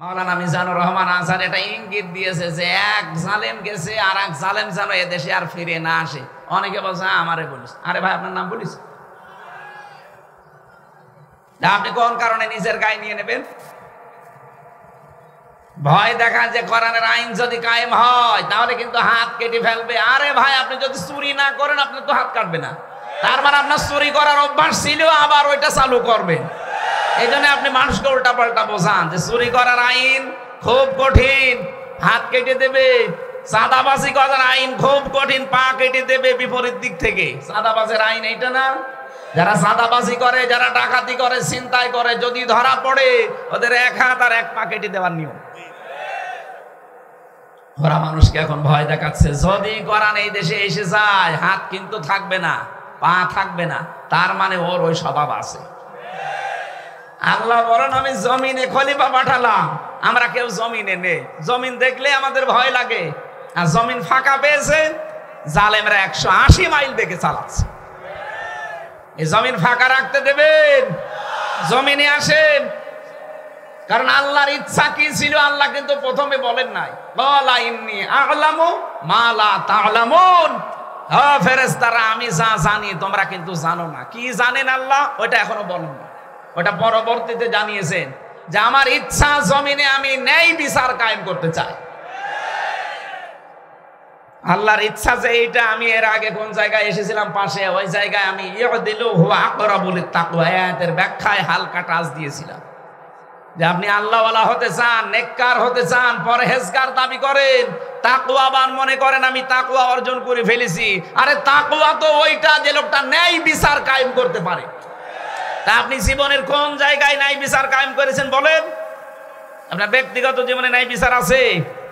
মাওলানা মিজানুর রহমান আনসারী এটা ইঙ্গিত দিয়েছে যে এক জালেম গেছে আর এক জালেম যেন এদেশে আর ফিরে না আসে। অনেকে বলছে আমারে বলিস, আরে ভাই আপনার নাম বলিস? আপনি কোন কারণে নিজের গায়ে নিয়ে নেবেন? ভয় দেখা যে কোরআনের আইন যদি কায়েম হয় তাহলে কিন্তু হাত কেটে ফেলবে। আরে ভাই আপনি যদি চুরি না করেন আপনার তো হাত কাটবে না, তার মানে আপনার চুরি করার অভ্যাস ছিল আবার ওইটা চালু করবেন। এই জন্য আপনি মানুষকে উল্টা পাল্টা বোঝান যে চুরি করার আইন খুব কঠিন, হাত কেটে দেবে। চাঁদাবাজি করার আইন খুব কঠিন, পা কেটে দেবে বিপরীত দিক থেকে। চাঁদাবাজের আইন এইটা না? যারা চাঁদাবাজি করে, যারা ডাকাতি করে, ছিনতাই করে, যদি ধরা পড়ে ওদের এক হাত আর এক পা কেটে দেওয়ার নিয়ম। ওরা মানুষকে এখন ভয় দেখাচ্ছে, যদি কোরআন এই দেশে এসে যায় হাত কিন্তু থাকবে না, পা থাকবে না, তার মানে ওর ওই স্বভাব আছে। আল্লাহ বলেন আমি জমিনে খলিফা পাঠালাম, আমরা কেউ জমিনে নেই। জমিন দেখলে আমাদের ভয় লাগে, আর জমিন ফাঁকা পেয়েছে জালেমরা 180 মাইল বেগে চালাচ্ছে। এই জমিন ফাঁকা রাখতে দেবেন? জমিনে আসেন, কারণ আল্লাহর ইচ্ছা কি ছিল আল্লাহ কিন্তু প্রথমে বলেন নাই, বলা ইন্নী আ'লামু মা লা তা'লামুন। হ্যাঁ ফেরেশতারা আমি যা জানি তোমরা কিন্তু জানো না। কি জানেন আল্লাহ? ওটা এখনো বলেন না, ওটা পরবর্তীতে জানিয়েছেন যে আমার ইচ্ছা জমিনে আমি ন্যায় বিচার কায়েম করতে চাই। আল্লাহর ইচ্ছা যে এইটা, আমি এর আগে কোন জায়গায় এসেছিলাম পাশে, ওই জায়গায় আমি ইয়দিলু হুয়া আকরাবু লিত-তাকওয়া আয়াতের ব্যাখ্যায় হালকা টাচ দিয়েছিলাম যে আপনি আল্লাহওয়ালা হতে চান, নেককার হতে চান, পরহেজগার দাবি করেন, তাকওয়াবান মনে করেন আমি তাকওয়া অর্জন করে ফেলেছি। আরে তাকওয়া তো ওইটা যে লোকটা ন্যায় বিচার কায়েম করতে পারে। তা আপনি জীবনের কোন জায়গায় ন্যায় বিচার কায়েম করেছেন বলেন? আপনার ব্যক্তিগত জীবনে ন্যায় বিচার আছে,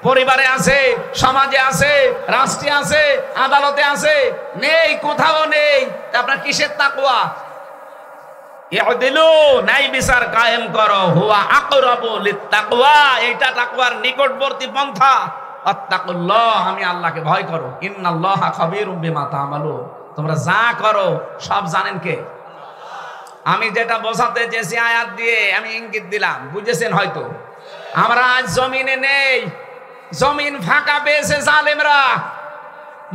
পরিবারে আছে, সমাজে আছে, রাষ্ট্রে আছে, আদালতে আছে? নেই, কোথাও নেই। আপনার কিসের তাকওয়া? ইয়দিলু ন্যায় বিচার কায়েম করো, হুয়া আকরাবু লিত-তাকওয়া, এইটা তাকওয়ার নিকটবর্তী পন্থা। আত্তাকুল্লাহ, আমি আল্লাহকে ভয় করো। ইন্নাল্লাহা খাবীরুম বিমা তা'মালুন, তোমরা যা করো সব জানেন কে? আমি যেটা বোঝাতে চেয়েছি আয়াত দিয়ে আমি ইঙ্গিত দিলাম, বুঝেছেন হয়তো। আমরা আজ জমিনে নেই, জমিন ফাঁকা পেয়েছে জালেমরা,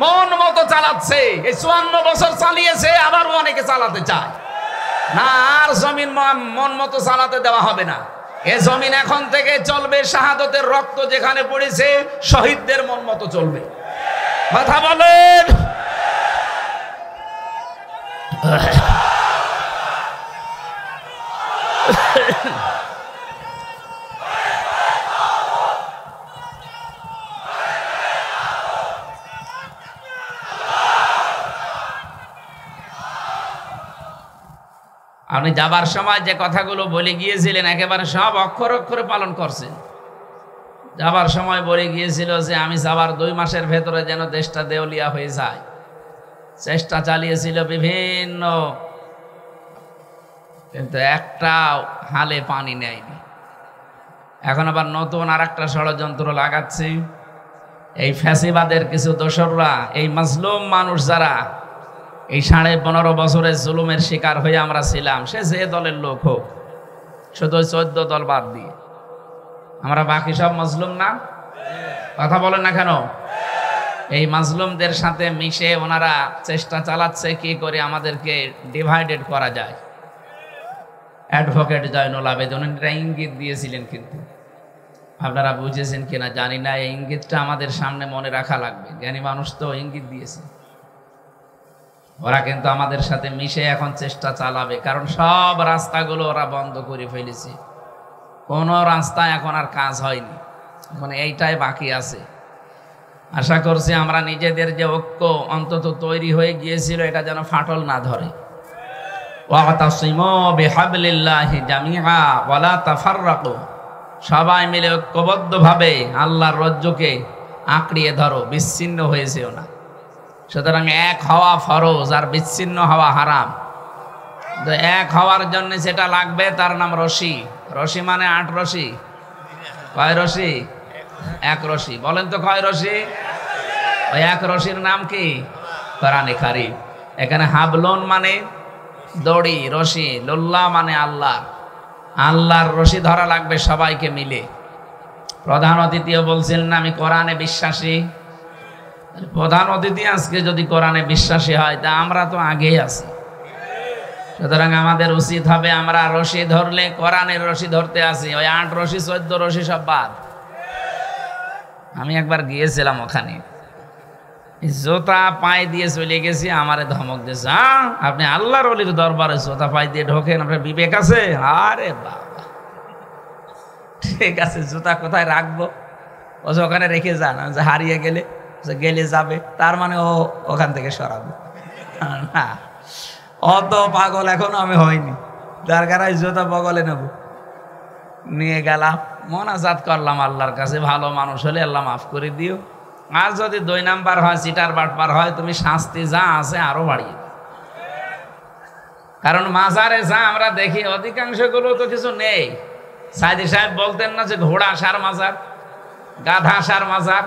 মন মতো চালাচ্ছে। এই 54 বছর চালিয়েছে, আবার অনেকে চালাতে চায় না। আর জমিন মন মতো চালাতে দেওয়া হবে না। এ জমিন এখন থেকে চলবে শাহাদতের রক্ত যেখানে পড়েছে, শহীদদের মন মতো চলবে। কথা বলেন। আপনি যাবার সময় যে কথাগুলো বলে গিয়েছিলেন একেবারে সব অক্ষর অক্ষরে পালন করছেন। যাবার সময় বলে গিয়েছিল যে আমি যাবার 2 মাসের ভেতরে যেন দেশটা দেউলিয়া হয়ে যায়। চেষ্টা চালিয়েছিল বিভিন্ন, কিন্তু একটা হালে পানি নেয়নি। এখন আবার নতুন আর একটা ষড়যন্ত্র লাগাচ্ছে। এই ফ্যাসিবাদের কিছু দোসররা, এই মাজলুম মানুষ যারা এই 15.5 বছরের জুলুমের শিকার হয়ে আমরা ছিলাম, সে যে দলের লোক হোক, শুধু 14 দল বাদ দিয়ে আমরা বাকি সব মাজলুম না? কথা বলেন না কেন? এই মাজলুমদের সাথে মিশে ওনারা চেষ্টা চালাচ্ছে কি করে আমাদেরকে ডিভাইডেড করা যায়। অ্যাডভোকেট জয়নুল আবেদিন এটা ইঙ্গিত দিয়েছিলেন, কিন্তু আপনারা বুঝেছেন কিনা জানি না। এই ইঙ্গিতটা আমাদের সামনে মনে রাখা লাগবে। জ্ঞানী মানুষ তো ইঙ্গিত দিয়েছে। ওরা কিন্তু আমাদের সাথে মিশে এখন চেষ্টা চালাবে, কারণ সব রাস্তাগুলো ওরা বন্ধ করে ফেলেছে। কোনো রাস্তা এখন আর কাজ হয়নি, এখন এইটাই বাকি আছে। আশা করছি আমরা নিজেদের যে ঐক্য অন্তত তৈরি হয়ে গিয়েছিল, এটা যেন ফাটল না ধরে। ওয়াতাসিমু বিহাবলিল্লাহি জামিআ ওয়ালা তাফাররাকু, সবাই মিলে ঐক্যবদ্ধভাবে আল্লাহর রজ্জুকে আঁকড়িয়ে ধরো, বিচ্ছিন্ন হয়ে যেও না। সুতরাং এক হওয়া ফরজ, আর বিচ্ছিন্ন হওয়া হারাম। তো এক হওয়ার জন্য যেটা লাগবে তার নাম রশি। রশি মানে 8 রশি। কয় রশি? 1 রশি। বলেন তো কয় রশি? ওই 1 রশির নাম কি? কোরআনে কারীম। এখানে হাবলুন মানে দড়ি, রশি, লুল্লাহ মানে আল্লাহ। আল্লাহর রশি ধরা লাগবে সবাইকে মিলে। প্রধান অতিথিও বলছিলেন আমি কোরআনে বিশ্বাসী। প্রধান অতিথি আজকে যদি কোরআনে বিশ্বাসী হয় তা আমরা তো আগেই আছি। সুতরাং আমাদের উচিত হবে আমরা রশি ধরলে কোরআনের রশি ধরতে আসি, ওই 8 রশি 14 রশি সব বাদ। আমি একবার গিয়েছিলাম ওখানে, জোতা পায়ে দিয়ে চলে গেছি, আমারে ধমক দিয়েছে, আপনি আল্লাহর ওলির দরবারে জোতা পায়ে দিয়ে ঢোকেন, আপনার বিবেক আছে? আরে বাবা, ঠিক আছে, জুতা কোথায় রাখবো? ও যে ওখানে রেখে যান, যে হারিয়ে গেলে গেলে যাবে, তার মানে ও ওখান থেকে সরাবে না। অত পাগল এখনো আমি হয়নি, যার কারণে জুতা বগলে নেব। নিয়ে গেলাম, মোনাজাত করলাম আল্লাহর কাছে, ভালো মানুষ হলে আল্লাহ মাফ করে দিও, আর যদি 2 নাম্বার হয়, চিটার বাটপার হয়, তুমি শাস্তি যা আছে আরো বাড়িয়ে। কারণ মাজারে যা আমরা দেখি অধিকাংশ গুলো তো কিছু নেই। সাইদি সাহেব বলতেন না যে ঘোড়া সার মাজার, গাধা সার মাজার।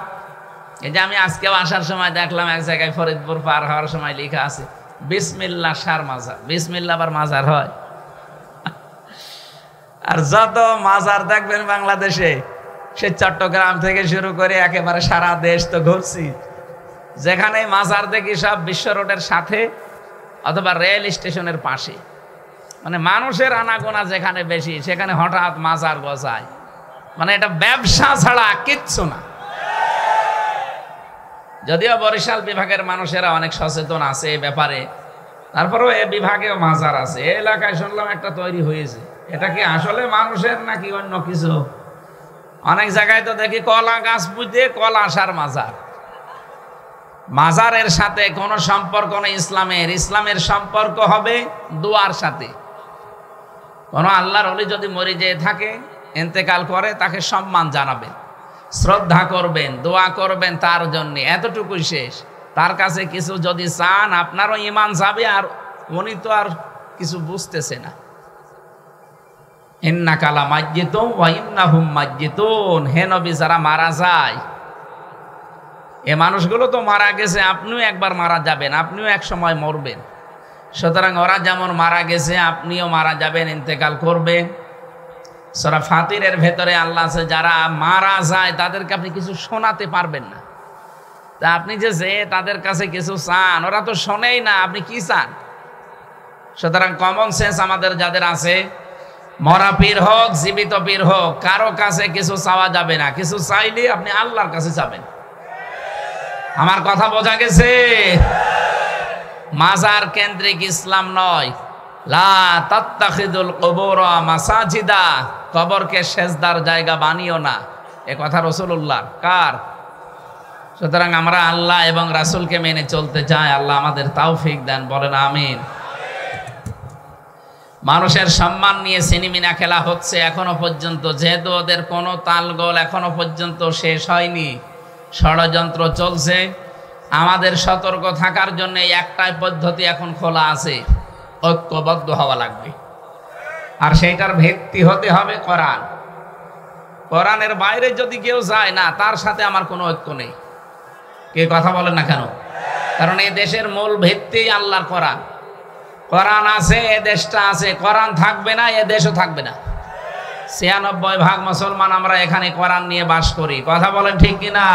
এই যে আমি আজকেও আসার সময় দেখলাম এক জায়গায় ফরিদপুর পার হওয়ার সময় লেখা আছে বিসমিল্লাহ সার মাজার। বিসমিল্লাহ আবার মাজার হয়? আর যত মাজার দেখবেন বাংলাদেশে, সে চট্টগ্রাম থেকে শুরু করে একেবারে সারা দেশ তো ঘুরছি, যেখানে মাজার দেখি সব বিশ্ব রোডের সাথে অথবা রেল স্টেশনের পাশে। মানে মানুষের আনাগোনা যেখানে বেশি সেখানে হঠাৎ মাজার বসায়, মানে এটা ব্যবসা ছাড়া কিচ্ছু না। যদিও বরিশাল বিভাগের মানুষেরা অনেক সচেতন আছে এই ব্যাপারে, তারপরেও এ বিভাগেও মাজার আছে। এই এলাকায় শুনলাম একটা তৈরি হয়েছে, এটা কি আসলে মানুষের নাকি অন্য কিছু? অনেক জায়গায় তো দেখি কলা গাছ পুঁতে কলা সার মাজার। মাজারের সাথে কোনো সম্পর্ক নেই ইসলামের। ইসলামের সম্পর্ক হবে দোয়ার সাথে। কোনো আল্লাহর ওলি যদি মরে যেয়ে থাকে, ইন্তেকাল করে, তাকে সম্মান জানাবেন, শ্রদ্ধা করবেন, দোয়া করবেন তার জন্য, এতটুকুই শেষ। তার কাছে কিছু যদি চান আপনারও ঈমান যাবে, আর উনি তো আর কিছু বুঝতেছে না। ইন্নাকা লামাইয়িতুন ওয়া ইন্নাহুম মাইয়িতুন, হে নবী, যারা মারা যায় এ মানুষগুলো তো মারা গেছে, আপনিও একবার মারা যাবেন, আপনিও এক সময় মরবেন। সুতরাং ওরা যেমন মারা গেছে আপনিও মারা যাবেন, ইন্তেকাল করবেন। সূরা ফাতিরের ভেতরে আল্লাহ আছে, যারা মারা যায় তাদেরকে আপনি কিছু শোনাতে পারবেন না। তা আপনি যে তাদের কাছে কিছু চান, ওরা তো শোনেই না, আপনি কি চান? সুতরাং কমন সেন্স আমাদের যাদের আছে, মরা পীর হোক জীবিত পীর হোক, কারো কাছে কিছু চাওয়া যাবে না। কিছু চাইলে আপনি আল্লাহর কাছে যাবেন। আমার কথা বোঝা গেছে? মাজার কেন্দ্রিক ইসলাম নয়। লা তাত্তাখিদুল কুবুর মাসাজিদা, কবরকে সেজদার জায়গা বানিও না, এ কথা রাসূলুল্লাহ। কার? সুতরাং আমরা আল্লাহ এবং রাসূলকে মেনে চলতে চাই। আল্লাহ আমাদের তৌফিক দেন, বলেন আমিন। মানুষের সম্মান নিয়ে সিনেমিনা খেলা হচ্ছে এখনো পর্যন্ত, যেহেতু ওদের কোনো তালগোল এখনো পর্যন্ত শেষ হয়নি, ষড়যন্ত্র চলছে। আমাদের সতর্ক থাকার জন্য একটাই পদ্ধতি এখন খোলা আছে, ঐক্যবদ্ধ হওয়া লাগবে। আর সেইটার ভিত্তি হতে হবে কোরআন। কোরআনের বাইরে যদি কেউ যায় না, তার সাথে আমার কোনো ঐক্য নেই। কে কথা বলেন না কেন? কারণ এই দেশের মূল ভিত্তি আল্লাহর কোরআন। কোরআন আছে, এ দেশটা আছে। কোরআন থাকবে না, এ দেশও থাকবে না। ৯৬% মুসলমান আমরা এখানে কোরআন নিয়ে বাস করি। কথা বলেন ঠিক কিনা?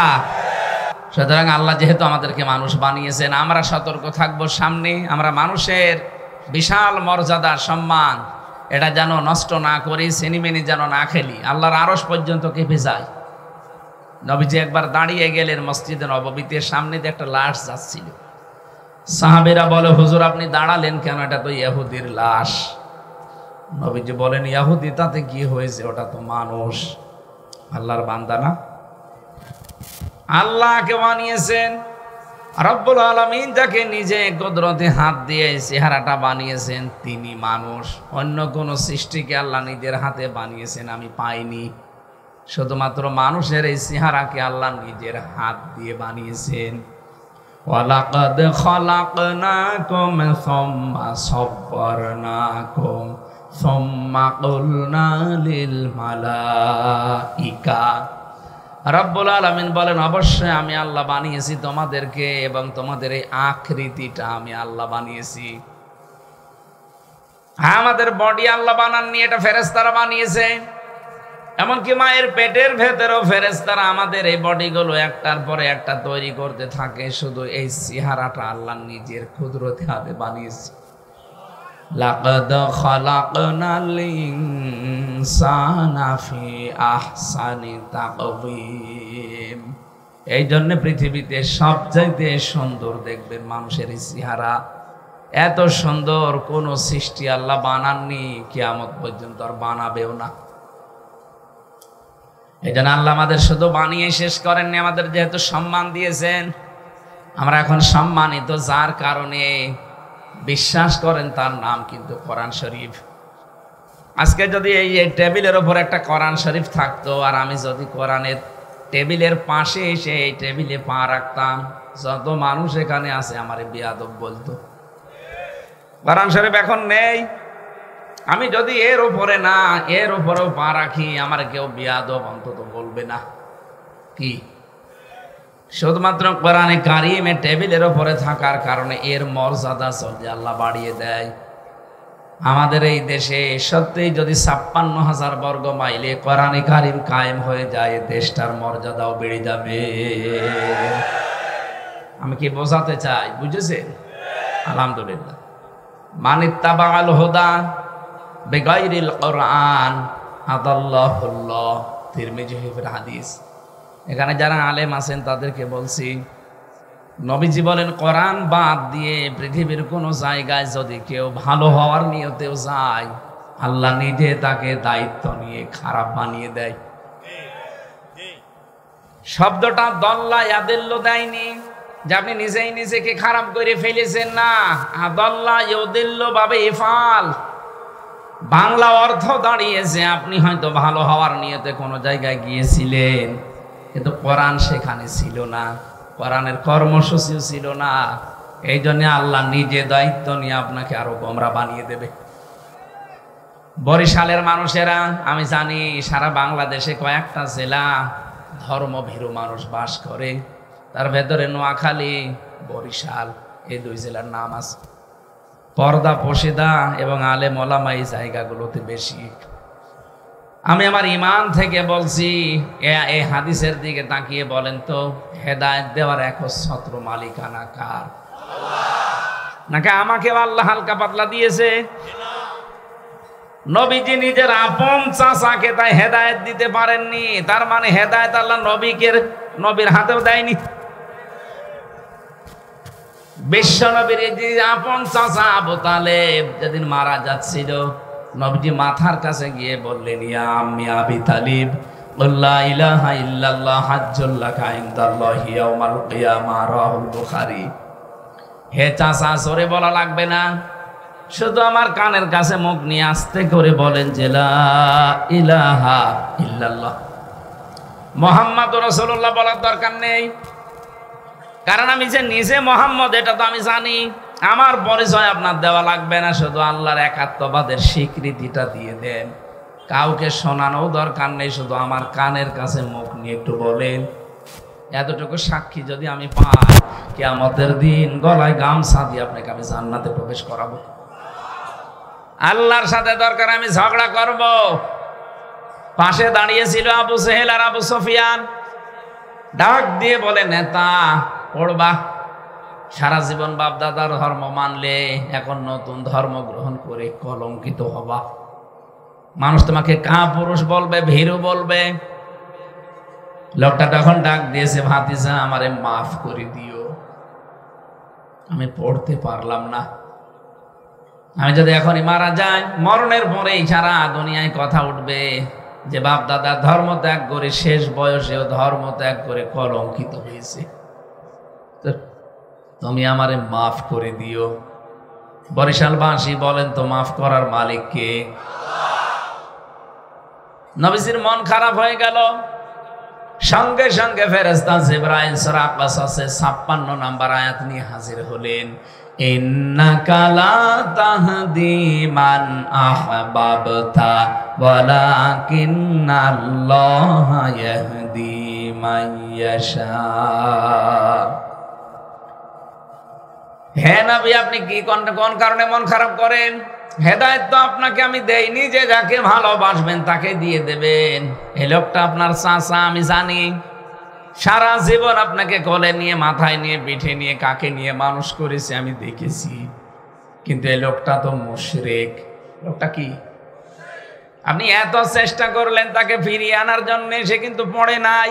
সুতরাং আল্লাহ যেহেতু আমাদেরকে মানুষ বানিয়েছেন, আমরা সতর্ক থাকবো সামনে। আমরা মানুষের বিশাল মর্যাদা, সম্মান, এটা যেন নষ্ট না করি, সিনেমিনি যেন না খেলি। আল্লাহর আরশ পর্যন্ত কেঁপে যায়। নবীজি একবার দাঁড়িয়ে গেলেন মসজিদে নববীতে, সামনে দিয়ে একটা লাশ যাচ্ছিল। সাহাবীরা বলে, হুজুর আপনি দাঁড়ালেন কেন? এটা তো ইহুদির লাশ। নবীজি বলেন, ইহুদি তাতে কি হয়েছে? ওটা তো মানুষ, আল্লাহর বান্দা না? আল্লাহকে বানিয়েছেন রব্বুল আলামিন, যাকে নিজে কুদরতে হাত দিয়ে চেহারাটা বানিয়েছেন, তিনি মানুষ। অন্য কোন সৃষ্টিকে আল্লাহ নিজের হাতে বানিয়েছেন আমি পাইনি। শুধুমাত্র মানুষের এই চেহারাকে আল্লাহ নিজের হাত দিয়ে বানিয়েছেন। ওয়ালাকাদ খালাকনাকুম সুম্মা সাব্বারনাকুম সুম্মা কুলনা লিল মালাইকা। রব্বুল আলামিন বলেন, অবশ্যই আমি আল্লাহ বানিয়েছি তোমাদেরকে, এবং তোমাদের এই আকৃতিটা আমি আল্লাহ বানিয়েছি। আমাদের বডি আল্লাহ বানাননি, এটা ফেরেশতারা বানিয়েছে। এমনকি মায়ের পেটের ভেতরেও ফেরেশতারা আমাদের এই বডিগুলো একটার পরে একটা তৈরি করতে থাকে। শুধু এই চেহারাটা আল্লাহ নিজের কুদরতে হাতে বানিয়েছে। লাকাদ খালাকনাল ইনসানা ফি আহসানি তাকওয়িম। এই জন্য পৃথিবীতে সবচাইতে সুন্দর দেখবেন মানুষের এই চেহারা। এত সুন্দর কোন সৃষ্টি আল্লাহ বানাননি, কিয়ামত পর্যন্ত আর বানাবেও না। এই জন্য আল্লাহ আমাদের শুধু বানিয়ে শেষ করেননি, আমাদের যেহেতু সম্মান দিয়েছেন, আমরা এখন সম্মানিত যার কারণে বিশ্বাস করেন তার নাম কিন্তু কোরআন শরীফ। আজকে যদি এই টেবিলের ওপর একটা কোরআন শরীফ থাকতো, আর আমি যদি কোরআনের টেবিলের পাশে এসে এই টেবিলে পা রাখতাম, যত মানুষ এখানে আছে আমারে বেয়াদব বলতো। কোরআন শরীফ এখন নেই, আমি যদি এর উপরে না এর উপরেও পা রাখি, আমার কেউ বেয়াদব অন্তত বলবে না। কি শুধুমাত্র কোরআনে কারিমে টেবিলের উপরে থাকার কারণে এর মর্যাদা চলতে আল্লাহ বাড়িয়ে দেয়। আমাদের এই দেশে সত্যিই যদি ৫৬,০০০ বর্গ মাইলে কোরআনে কারিম কায়েম হয়ে যায়, দেশটার মর্যাদাও বেড়ে যাবে। আমি কি বোঝাতে চাই, বুঝেছেন? আলহামদুলিল্লাহ। মানিত্তাবাল হুদা বিগাইরিল কোরআন আদাল্লাহুল্লাহ, তিরমিজি শরীফের হাদিস। এখানে যারা আলেম আছেন তাদেরকে বলছি, নবীজি বলেন কোরআন বাদ দিয়ে পৃথিবীর কোনো জায়গায় যদি কেউ ভালো হওয়ার নিয়তেও যায়, আল্লাহ নিজে তাকে দায়িত্ব নিয়ে খারাপ বানিয়ে দেয়। শব্দটা দল্লা ইয়াদিল্লু দেয়নি যে আপনি নিজেই নিজেকে খারাপ করে ফেলেছেন, না। আদল্লা ইউদিল্লু বাবে ইফাল, বাংলা অর্থ দাঁড়িয়েছে আপনি হয়তো ভালো হওয়ার নিয়তে কোনো জায়গায় গিয়েছিলেন, কিন্তু কোরআন সেখানে ছিল না, কোরআনের কর্মসূচিও ছিল না। এই জন্য আল্লাহ নিজে দায়িত্ব নিয়ে আপনাকে আরো গোমরা বানিয়ে দেবে। বরিশালের মানুষেরা, আমি জানি সারা বাংলাদেশে কয়েকটা জেলা ধর্মভীরু মানুষ বাস করে, তার ভেতরে নোয়াখালী, বরিশাল, এই দুই জেলার নাম আছে। পর্দা পশিদা এবং আলেম ওলামা এই জায়গাগুলোতে বেশি। আমি আমার ইমান থেকে বলছি, এই হাদিসের দিকে তাকিয়ে বলেন তো, হেদায়েত দেওয়ার একচ্ছত্র মালিকানা কার? নাকি আমাকে আল্লাহ হালকা পাতলা দিয়েছে? নবীজি নিজের আপন চাচাকে তাই হেদায়েত দিতে পারেননি, তার মানে হেদায়েত আল্লাহ নবীর হাতেও দেয়নি। বিশ্ব নবীর যে আপন চাচা আবু তালেব যেদিন মারা যাচ্ছিল, নবীজি মাথার কাছে গিয়ে বললেন, ইয়া আম্মি আবি তালিব, লা ইলাহা ইল্লাল্লাহ হাজ্জুল লাকা ইনদাল্লাহি ইয়াউমাল কিয়ামাহ, রাহুল বুখারী। হে চাচা, সরে বলা লাগবে না, শুধু আমার কানের কাছে মুখ নিয়ে আস্তে করে বলেন যে লা ইলাহা ইল্লাল্লাহ মুহাম্মাদুর রাসূলুল্লাহ বলার দরকার নেই, কারণ আমি যে নিজে মোহাম্মদ এটা তো আমি জানি। আমার পরিচয় আপনার দেওয়া লাগবে না, শুধু আল্লাহর একাত্মবাদের স্বীকৃতিটা দিয়ে দেন। কাউকে শোনানোও দরকার নেই, শুধু আমার কানের কাছে মুখ নিয়ে একটু বলেন। এতটুকু সাক্ষী যদি আমি পাই, কিয়ামতের দিন গলায় গামছা দিয়ে আপনাকে আমি জান্নাতে প্রবেশ করাবো। আল্লাহর সাথে দরকার আমি ঝগড়া করব। পাশে দাঁড়িয়েছিল আবু জেহেল আর আবু সুফিয়ান, ডাক দিয়ে বলে, নেতা পড়বা, সারা জীবন বাপ দাদার ধর্ম মানলে, এখন নতুন ধর্ম গ্রহণ করে কলঙ্কিত হবা। মানুষ তোমাকে কাপুরুষ বলবে, ভীরু বলবে। লোকটা তখন ডাক দিয়েছে, ভাতিজা আমারে মাফ করে দিও, আমি পড়তে পারলাম না। আমি যদি এখনই মারা যাই, মরণের পরেই সারা দুনিয়ায় কথা উঠবে যে বাপ দাদা ধর্ম ত্যাগ করে শেষ বয়সেও ধর্ম ত্যাগ করে কলঙ্কিত হয়েছে, তুমি আমারে মাফ করে দিও। বরিশালবাসী বলেন তো, মাফ করার মালিক কে? নবীজির মন খারাপ হয়ে গেল। সঙ্গে সঙ্গে ফেরেশতা জিবরাইল সূরা কাসাসে ৫৬ নম্বর আয়াত নিয়ে হাজির হলেন। ইন্নাকা লা তাহদি মান আহবাবতা ওয়ালাকিন্নাল্লাহা ইয়াহদি মান ইয়াশা। হে নবী, আপনি কি কোন কারণে মন খারাপ করেন? হেদায়েত তো আপনাকে আমি দেইনি যে যাকে ভালোবাসবেন তাকে দিয়ে দেবেন। এই লোকটা আপনার চাচা, আমি জানি সারা জীবন আপনাকে কোলে নিয়ে, মাথায় নিয়ে, পিঠে নিয়ে, কাকে নিয়ে মানুষ করেছে আমি দেখেছি। কিন্তু এই লোকটা তো মুশরিক। লোকটা কি? আপনি এত চেষ্টা করলেন তাকে ফিরিয়ে আনার জন্য, সে কিন্তু পড়ে নাই।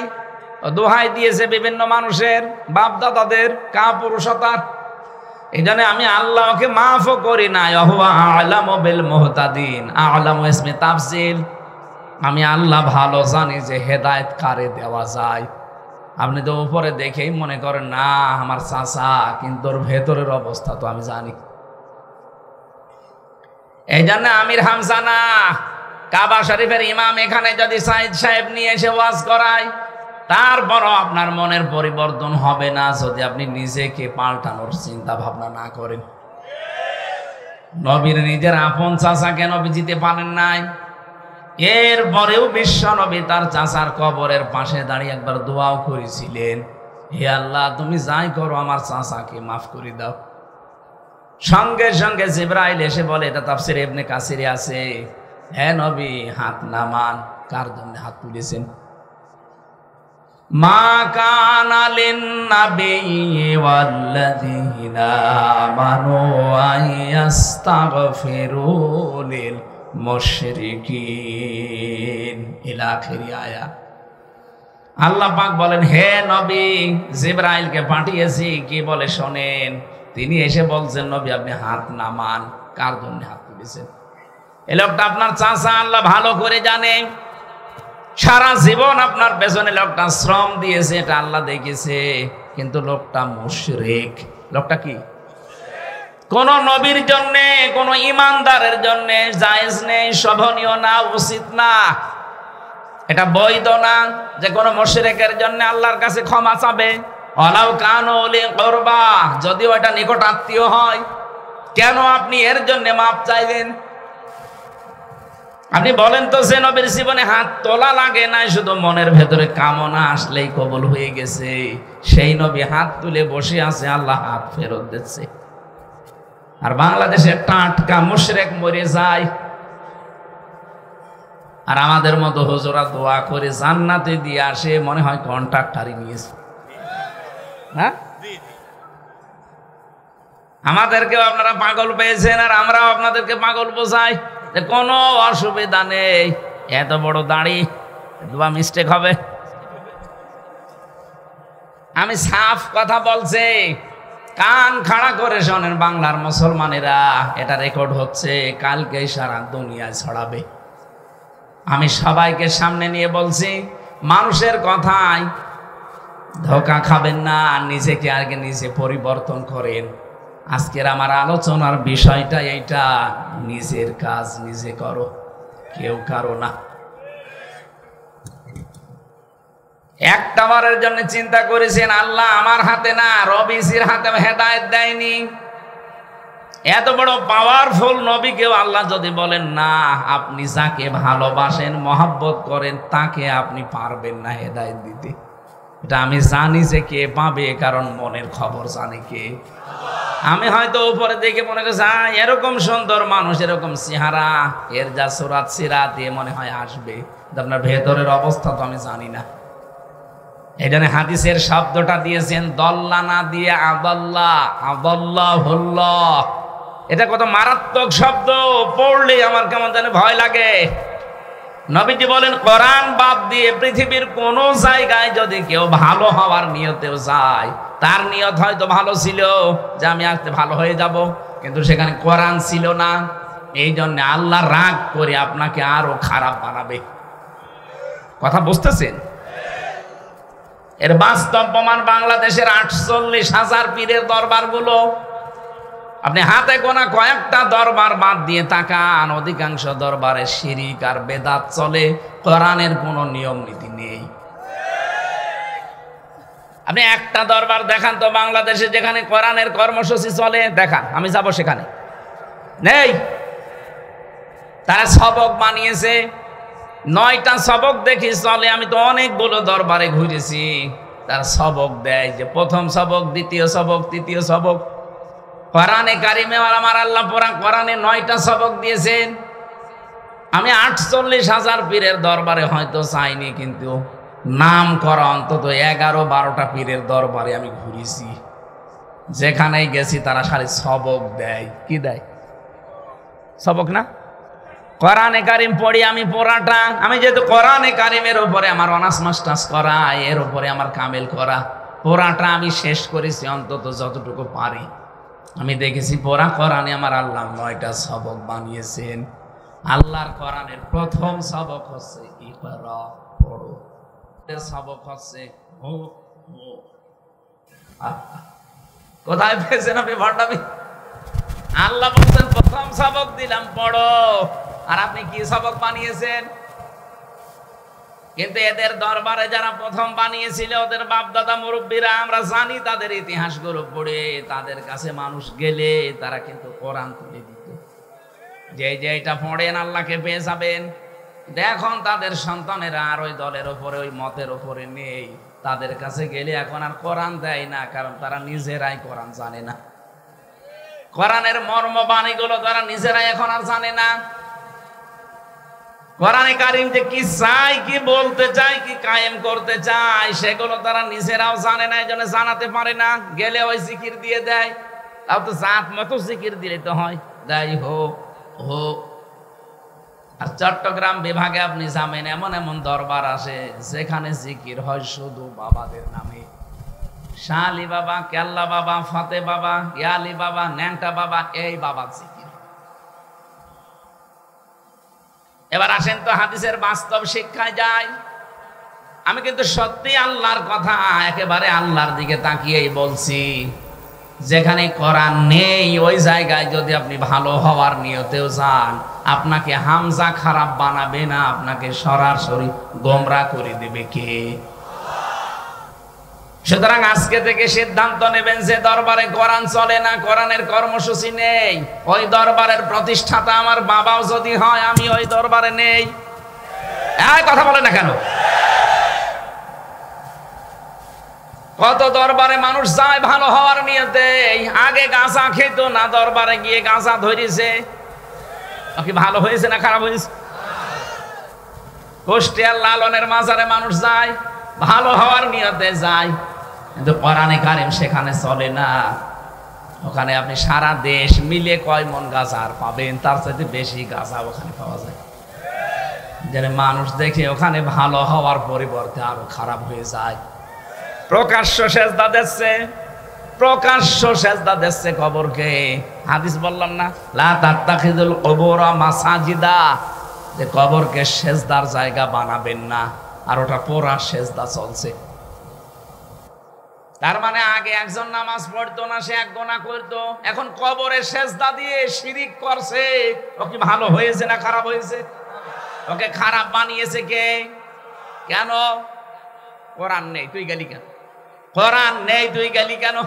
দোহাই দিয়েছে বিভিন্ন মানুষের, বাপ দাদাদের কাপুরুষতার। এই জন্য আমি আল্লাহকে মাফও করি নাই। আ'লামু বিল মুহতাদিন, আ'লামু ইসমে তাফসিল। আমি আল্লাহ ভালো জানি যে হেদায়েত কারে দেওয়া যায়। আপনি তো উপরে দেখেই মনে করেন না আমার চাচা, কিন্তু ওর ভেতরের অবস্থা তো আমি জানি। এই জন্য আমির হামজা না, কাবা শরীফের ইমাম এখানে যদি সাইদ সাহেব নিয়ে এসে ওয়াজ করায়, তারপরও আপনার মনের পরিবর্তন হবে না যদি আপনি নিজেকে পাল্টানোর চিন্তা ভাবনা না করেন। নবীর নিজের আপন চাচাকে নবী জিতে পারেন নাই, এরপরেও বিশ্ব নবী তার চাচার কবরের পাশে দাঁড়িয়ে একবার দোয়াও করেছিলেন, হে আল্লাহ তুমি যাই করো আমার চাচাকে মাফ করে দাও। সঙ্গে সঙ্গে জিবরাইল এসে বলে, এটা তাফসির ইবনে কাসিরে আছে, হে নবী হাত নামান। কার জন্য হাত তুলেছেন? মা কানা লিন-নাবিয়্যি ওয়াল্লাযীনা আমানু আইয়াস্তাগফিরু লিল মুশরিকিন ইলা আখির আয়া। আল্লাহ পাক বলেন, হে নবী জিবরাইলকে পাঠিয়েছি, কি বলে শোনেন। তিনি এসে বলছেন, নবী আপনি হাত নামান। কার জন্য হাত তুলেছেন? এই লোকটা আপনার চাচা, আল্লাহ ভালো করে জানে। সারা জীবন আপনার পেছনে লোকটা শ্রম দিয়েছে, এটা আল্লাহ দেখেছে। কিন্তু লোকটা মুশরিক। লোকটা কি? কোন নবীর জন্য, কোন ইমানদারের জন্য জায়েজ নেই, শোভনীয় না, উচিত না, এটা বৈধ না যে কোন মুশরিকের জন্য আল্লাহর কাছে ক্ষমা চাবে। ওয়ালাউ কানু উলি কুরবা, যদিও এটা নিকট আত্মীয় হয়, কেন আপনি এর জন্য মাপ চাইবেন? আপনি বলেন তো, যে নবীর জীবনে হাত তোলা লাগে নাই, শুধু মনের ভেতরে কামনা আসলেই কবুল হয়ে গেছে, সেই নবী হাত তুলে বসে আছে, আল্লাহ হাত ফেরত দিচ্ছে। আর বাংলাদেশে টাটকা মুশরিক মরে যায়, আর আমাদের মতো হুজুরা দোয়া করে জান্নাতে দিয়ে আসে, মনে হয় কন্ট্রাক্টারই নিয়েছে। হ্যাঁ, আমাদেরকেও আপনারা পাগল পেয়েছেন, আর আমরাও আপনাদেরকে পাগল বোঝাই যে কোনো অসুবিধা নেই, এত বড় দাড়ি, দোয়া মিস্টেক হবে। আমি সাফ কথা বলছি, কান খাড়া করে শোনেন বাংলার মুসলমানেরা, এটা রেকর্ড হচ্ছে, কালকে সারা দুনিয়ায় ছড়াবে। আমি সবাইকে সামনে নিয়ে বলছি, মানুষের কথায় ধোঁকা খাবেন না, নিজেকে আগে নিজে পরিবর্তন করেন। আজকের আমার আলোচনার বিষয়টা এইটা, নিজের কাজ নিজে করো, কেউ কারো না। একটা বারের জন্য চিন্তা করেছেন আল্লাহ আমার হাতে না, রবিসির হাতে হেদায়েত দেয়নি? এত বড় পাওয়ারফুল নবীকেও আল্লাহ যদি বলেন না, আপনি যাকে ভালোবাসেন, মহব্বত করেন, তাকে আপনি পারবেন না হেদায়েত দিতে। এটা আমি জানি যে কে পাবে, কারণ মনের খবর জানে কে। আমি হয়তো উপরে দেখে মনে করছি এরকম সুন্দর মানুষ, এরকম চেহারা, এর যা সুরাত সিরাত দিয়ে মনে হয় আসবে, আপনার ভেতরের অবস্থা তো আমি জানি না। এই জন্য হাদিসের শব্দটা দিয়েছেন দল্লানা দিয়ে, আদাল্লাহ, আদাল্লাহুল্লাহ। এটা কত মারাত্মক শব্দ, পড়লে আমার কেমন জানে ভয় লাগে। নবীজি বলেন, কোরআন বাদ দিয়ে পৃথিবীর কোন জায়গায় যদি কেউ ভালো হওয়ার নিয়তেও যায়, তার নিয়ত হয়তো ভালো ছিল যে আমি আজকে ভালো হয়ে যাব, কিন্তু সেখানে কোরআন ছিল না। এই জন্য আল্লাহ রাগ করে আপনাকে আরো খারাপ বানাবে। কথা বুঝতেছেন? এর বাস্তব প্রমাণ বাংলাদেশের 48,000 পীরের দরবারগুলো। আপনি হাতে গোনা কয়েকটা দরবার বাদ দিয়ে তাকান, অধিকাংশ দরবারে শিরিক আর বেদাত চলে, কোরআনের কোনো নিয়ম নীতি নেই। আপনি একটা দরবার দেখান তো বাংলাদেশে যেখানে কোরআনের কর্মসূচি চলে, দেখান, আমি যাব সেখানে। নেই। তারা সবক বানিয়েছে, 9টা সবক দেখি চলে। আমি তো অনেকগুলো দরবারে ঘুরেছি, তার সবক দেয় যে প্রথম সবক, দ্বিতীয় সবক, তৃতীয় সবক। কোরআনে কারিমে আমার আল্লাহ কোরআনে 9টা সবক দিয়েছেন। আমি 48,000 পীরের দরবারে হয়তো চাইনি, কিন্তু নাম করা অন্তত 11-12টা পীরের দরবারে আমি ঘুরেছি। যেখানেই গেছি তারা খালি সবক দেয়। কি দেয়? সবক না? কোরআনে কারিম পড়ি আমি পড়াটা, আমি যেহেতু কোরআনে কারিমের উপরে আমার অনার্স মাস্টার্স করা, এর উপরে আমার কামেল করা, পড়াটা আমি শেষ করেছি অন্তত যতটুকু পারি। আমি দেখেছি পড়া কোরআনে আমার আল্লাহ 9টা সবক বানিয়েছেন। আল্লাহর কোরআনের প্রথম সবক হচ্ছে ইকরা, পড়ো। এর সবক হচ্ছে হো হো। কোথায় পেয়েছেন আপনি ভণ্ডামি? আল্লাহ বলছেন প্রথম সবক দিলাম পড়ো, আর আপনি কি সবক বানিয়েছেন? কিন্তু এদের দরবারে যারা প্রথম বানিয়েছিল, ওদের বাপ দাদা মুরব্বীরা, আমরা জানি তাদের ইতিহাসগুলো পড়ে, তাদের কাছে মানুষ গেলে তারা কিন্তু কোরআন তুলে দিত, যে এটা পড়েন আল্লাহকে পেয়ে যাবেন। এখন তাদের সন্তানেরা আর ওই দলের ওপরে, ওই মতের ওপরে নেই। তাদের কাছে গেলে এখন আর কোরআন দেয় না, কারণ তারা নিজেরাই কোরআন জানে না। কোরআনের মর্ম বাণীগুলো তারা নিজেরাই এখন আর জানে না। কোরআনে কারিম যে কি চাই, কি বলতে চাই, কি কায়েম করতে চাই, সেগুলো তারা নিজেরাও জানে না, এই জন্য জানাতে পারে না। গেলে ওই জিকির দিয়ে দেয়, তাও তো জাত মতো জিকির দিলে তো হয়, দেয় হো হো। আর চট্টগ্রাম বিভাগে আপনি যাবেন, এমন এমন দরবার আসে যেখানে জিকির হয় শুধু বাবাদের নামে। শাহ আলী বাবা, কেল্লা বাবা, ফতে বাবা, ইয়ালি বাবা, ন্যাংটা বাবা, এই বাবা জিকির। এবার আসেন তো হাদিসের বাস্তব শিক্ষায় যাই। আমি কিন্তু সত্যি আল্লাহর কথা একেবারে আল্লাহর দিকে তাকিয়েই বলছি। যেখানে কোরআন নেই ওই জায়গায় যদি আপনি ভালো হওয়ার নিয়তেও যান, আপনাকে হামজা খারাপ বানাবে না, আপনাকে সরাসরি গোমরা করে দেবে কে? সুতরাং আজকে থেকে সিদ্ধান্ত নেবেন যে দরবারে কোরআন চলে না, কোরআনের কর্মসূচি নেই, ওই দরবারের প্রতিষ্ঠাতা আমার বাবাও যদি হয়, আমি ওই দরবারে নেই। এই কথা বলে না কেন? কত দরবারে মানুষ যায় ভালো হওয়ার নিয়তে, আগে গাঁজা খেত না, দরবারে গিয়ে গাঁজা ধরেছে, কি ভালো হয়েছে না খারাপ হয়েছে? কুষ্টিয়ার লালনের মাজারে মানুষ যায় ভালো হওয়ার নিয়তে যায়, কিন্তু কোরআনে কারিম সেখানে চলে না। ওখানে আপনি সারা দেশ মিলে কয় মন গাঁজা আর পাবেন, তার চাইতে বেশি গাঁজা ওখানে পাওয়া যায়। যেন মানুষ দেখে ওখানে ভালো হওয়ার পরিবর্তে আরো খারাপ হয়ে যায়। প্রকাশ্য সেজদা দিচ্ছে, প্রকাশ্য সেজদা দিচ্ছে কবরকে। হাদিস বললাম না, লা তাত্তাখিযুল কুবুরা মাসাজিদা, যে কবরকে সেজদার জায়গা বানাবেন না, আর ওটা পুরা সেজদা চলছে। তার মানে আগে একজন নামাজ পড়তো না, সে এক গুনাহ করতো, এখন কবরে সেজদা দিয়ে শিরিক করছে। ও কি ভালো হয়েছে না খারাপ হয়েছে? ওকে খারাপ বানিয়েছে কে? কেন? কোরআন নেই, তুই গেলি কেন? কোরআন নেই, তুই গেলি কেন?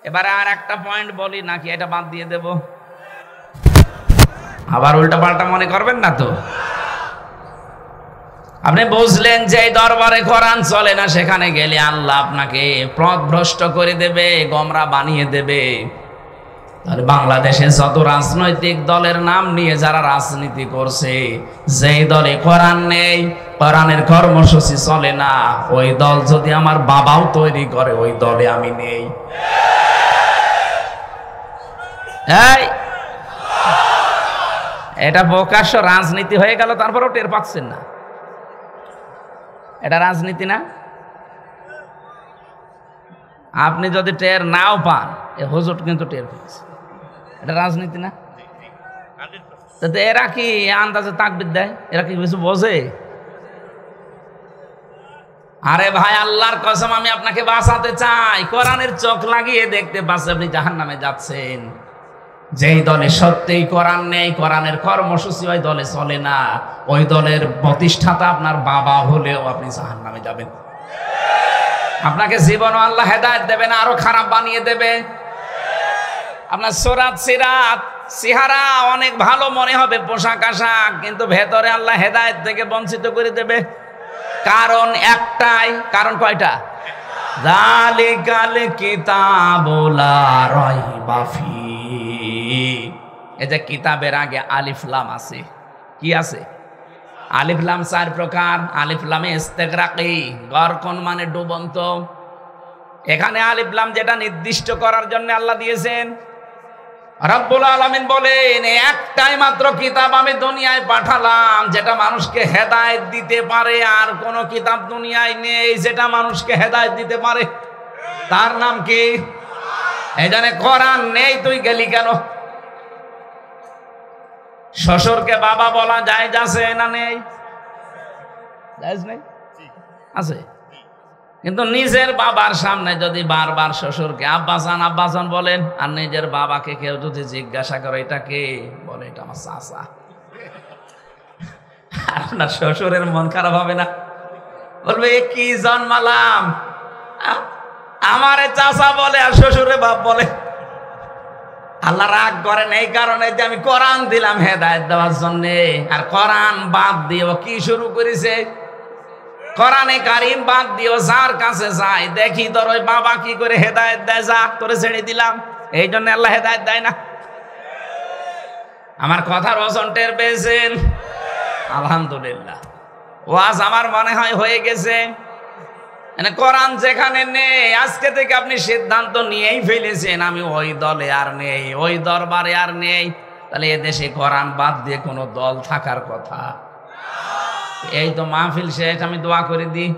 এবারে আর একটা পয়েন্ট বলি, নাকি এটা বাদ দিয়ে দেব? আবার উল্টা পাল্টা মনে করবেন না তো? আপনি বুঝলেন যে এই দরবারে কোরআন চলে না, সেখানে গেলে আল্লাহ আপনাকে পথভ্রষ্ট করে দেবে, গোমরা বানিয়ে দেবে। তাহলে বাংলাদেশে যত রাজনৈতিক দলের নাম নিয়ে যারা রাজনীতি করছে, যেই দলে কোরআন নেই, কোরআনের কর্মসূচি চলে না, ওই দল যদি আমার বাবাও তৈরি করে, ওই দলে আমি নেই। এই এটা প্রকাশ্য রাজনীতি হয়ে গেল, তারপরেও টের পাচ্ছেন না? এটা রাজনীতি না? আপনি যদি টের নাও পান, এ হুজুর কিন্তু টের পেয়েছে। এটা রাজনীতি না? এরা কি আন্দাজে তাকবীর দেয়? এরা কি কিছু বোঝে? আরে ভাই, আল্লাহর কসম, আমি আপনাকে বাঁচাতে চাই। কোরআনের চোখ লাগিয়ে দেখতে পাচ্ছে আপনি জাহান্নামে যাচ্ছেন। যেই দলে সত্যিই কোরআন নেই, কোরআনের কর্মসূচি ওই দলে চলে না, ওই দলের প্রতিষ্ঠাতা আপনার বাবা হলেও আপনি জাহান্নামে যাবেন। আপনাকে জীবনও আল্লাহ হেদায়েত দেবে না, আরো খারাপ বানিয়ে দেবে। আপনার সুরাত সিরাত চেহারা অনেক ভালো মনে হবে, পোশাক আশাক, কিন্তু ভেতরে আল্লাহ হেদায়েত থেকে বঞ্চিত করে দেবে। কারণ একটাই। কারণ কয়টা? যালিকাল কিতাবু লা রাইবা ফিহি। এই যে কিতাবের আগে আলিফ লাম আছে, কি আছে? আলিফ লাম 4 প্রকার। আলিফ লামে ইস্তিগরাকি, গরকন মানে ডুবন্ত। এখানে আলিফ লাম যেটা নির্দিষ্ট করার জন্য আল্লাহ দিয়েছেন। রব্বুল আলামিন বলেন, একটাই মাত্র কিতাব আমি দুনিয়ায় পাঠালাম যেটা মানুষকে হেদায়েত দিতে পারে, আর কোন কিতাব দুনিয়ায় নেই যেটা মানুষকে হেদায়েত দিতে পারে। তার নাম কি? এই জন্য কোরআন নেই, তুই গেলি কেন? শ্বশুরকে বাবা বলা জায়েজ আছে না নেই? জায়েজ নেই? আছে। কিন্তু নিজের বাবার সামনে যদি বারবার শ্বশুরকে আব্বাসান আব্বাসান বলেন, আর নিজের বাবাকে কেউ যদি জিজ্ঞাসা করে এটা কে, বলে এটা আমার চাচা, আপনার শ্বশুরের মন খারাপ হবে না? বলবে এ কি জন্মালাম, আমারে চাচা বলে আর শ্বশুরে বাপ বলে। আল্লাহ রাগ করেন এই কারণে যে আমি কোরআন দিলাম হেদায়েত দেওয়ার জন্য, আর কোরআন বাদ দিয়েও কি শুরু করেছে? কোরআনে কারীম বাদ দিও যার কাছে যায়, দেখি তোর ওই বাবা কি করে হেদায়েত দেয়, যা তোরে ছেড়ে দিলাম। এই জন্য আল্লাহ হেদায়েত দেয় না। আমার কথার ওজন টের পেয়েছেন? আলহামদুলিল্লাহ, ওয়াজ আমার মনে হয় হয়ে গেছে। মানে কোরআন যেখানে নেই, আজকে থেকে আপনি সিদ্ধান্ত নিয়েই ফেলেছেন আমি ওই দলে আর নেই, ওই দরবারে আর নেই। তাহলে এদেশে কোরআন বাদ দিয়ে কোনো দল থাকার কথা? এই তো মাহফিল শেষ, আমি দোয়া করে দিই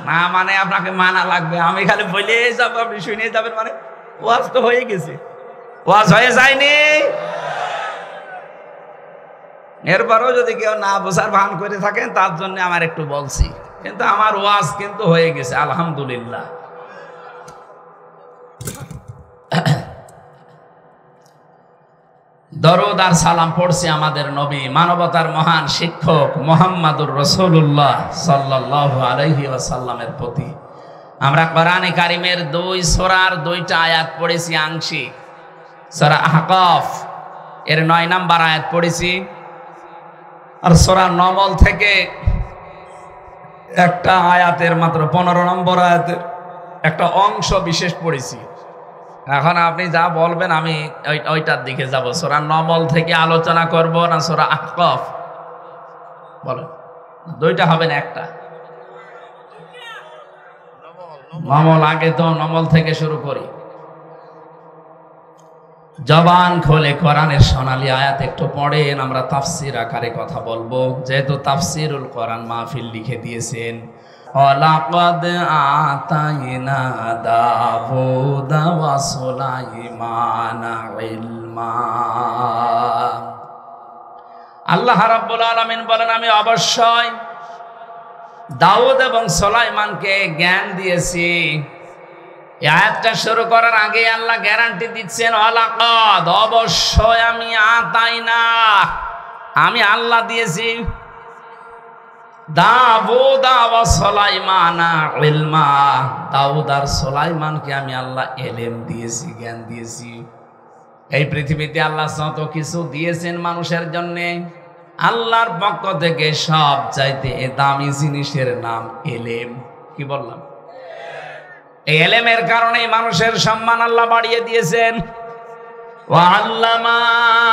না, মানে আপনাকে মানা লাগবে। আমি খালি বলে যাবো, আপনি শুনে যাবেন, মানে ওয়াজ তো হয়ে গেছে। ওয়াজ হয়ে যায়নি? এরপরও যদি কেউ না বোঝার ভান করে থাকেন, তার জন্য আমার একটু বলছি, কিন্তু আমার ওয়াজ কিন্তু হয়ে গেছে আলহামদুলিল্লাহ। দরুদ আর সালাম পড়ছি আমাদের নবী, মানবতার মহান শিক্ষক মুহাম্মদুর রাসূলুল্লাহ সাল্লাল্লাহু আলাইহি ওয়াসাল্লামের প্রতি। আমরা কোরআনে কারীমের 2 সূরার 2টা আয়াত পড়েছি আংশিক। সূরা আহকাফ এর 9 নম্বর আয়াত পড়েছি, আর সূরা নমল থেকে একটা আয়াতের মাত্র 15 নম্বর আয়াতের একটা অংশ বিশেষ পড়েছি। এখন আপনি যা বলবেন আমি ওইটার দিকে যাব। সূরা নমল থেকে আলোচনা করব না সূরা আহকাফ? বলেন, 2টা হবে না একটা? নমল আগে, তো নমল থেকে শুরু করি। জবান খোলে কোরআনের সোনালী আয়াত একটু পড়েন, আমরা তাফসীর আকারে কথা বলবো, যেহেতু তাফসীরুল কোরআন মাহফিল লিখে দিয়েছেন। ওয়ালাকাদ আতাইনা দাউদা ওয়া সুলাইমানা ইলমা। আল্লাহ রাব্বুল আলামিন বলেন, আমি অবশ্যই দাউদ এবং সুলাইমানকে জ্ঞান দিয়েছি। এই আয়াতটা শুরু করার আগে আল্লাহ গ্যারান্টি দিচ্ছেন, ওয়ালাকাদ, অবশ্যই আমি আতাইনা, আমি আল্লাহ দিয়েছি দাউদা ওয়া সুলাইমানা ইলমা, দাউদ আর সুলাইমানকে আমি আল্লাহ ইলম দিয়েছি, জ্ঞান দিয়েছি। এই পৃথিবীতে আল্লাহ যত কিছু দিয়েছেন মানুষের জন্য, আল্লাহর পক্ষ থেকে সব চাইতে দামি জিনিসের নাম ইলম। কি বললাম? এই ইলমের কারণেই মানুষের সম্মান আল্লাহ বাড়িয়ে দিয়েছেন। ওয়াল্লামা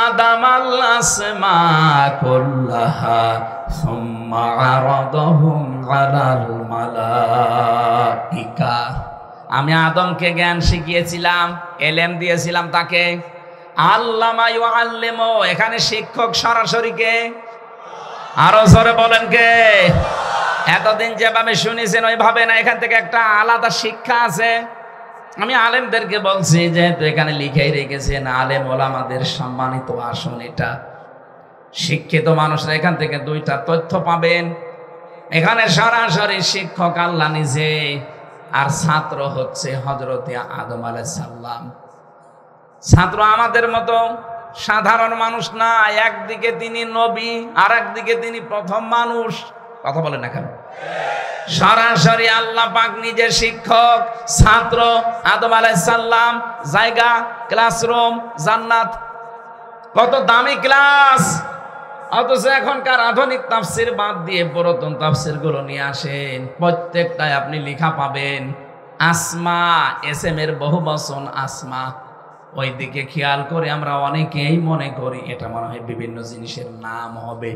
আদামাল আসমা কুল্লাহা সুম্মা আরাদাহুম আলাল মালাইকা। আমি আদমকে জ্ঞান শিখিয়েছিলাম, ইলম দিয়েছিলাম তাকে। আল্লামা ইউআল্লিমু, এখানে শিক্ষক সরাসরি কে? আরো জোরে বলেন কে? এতদিন যেভাবে শুনেছেন ওইভাবে না, এখান থেকে একটা আলাদা শিক্ষা আছে। আমি আলেমদেরকে বলছি, যেহেতু এখানে লিখেই রেখেছেন আলেম ওলামাদের সম্মানিত আসন এটা, শিক্ষিত মানুষরা এখান থেকে 2টা তথ্য পাবেন। এখানে সরাসরি শিক্ষক আল্লাহ নিজে, আর ছাত্র হচ্ছে হযরতে আদম আলাইহিস সালাম। ছাত্র আমাদের মতো সাধারণ মানুষ না, একদিকে তিনি নবী আর একদিকে তিনি প্রথম মানুষ। কথা বলেন না কেন? সরাসরি আল্লাহ পাক নিজের শিক্ষক, ছাত্র আদম আলাইহিস সালাম, জায়গা ক্লাসরুম জান্নাত। কত দামি ক্লাস! অথচ এখনকার আধুনিক তাফসীর বাদ দিয়ে পুরাতন তাফসীর গুলো নিয়ে আসেন, প্রত্যেকটাই আপনি লেখা পাবেন আসমা, এস এম এর বহু বচন আসমা। ওই দিকে খেয়াল করে আমরা অনেকেই মনে করি এটা মনে হয় বিভিন্ন জিনিসের নাম হবে,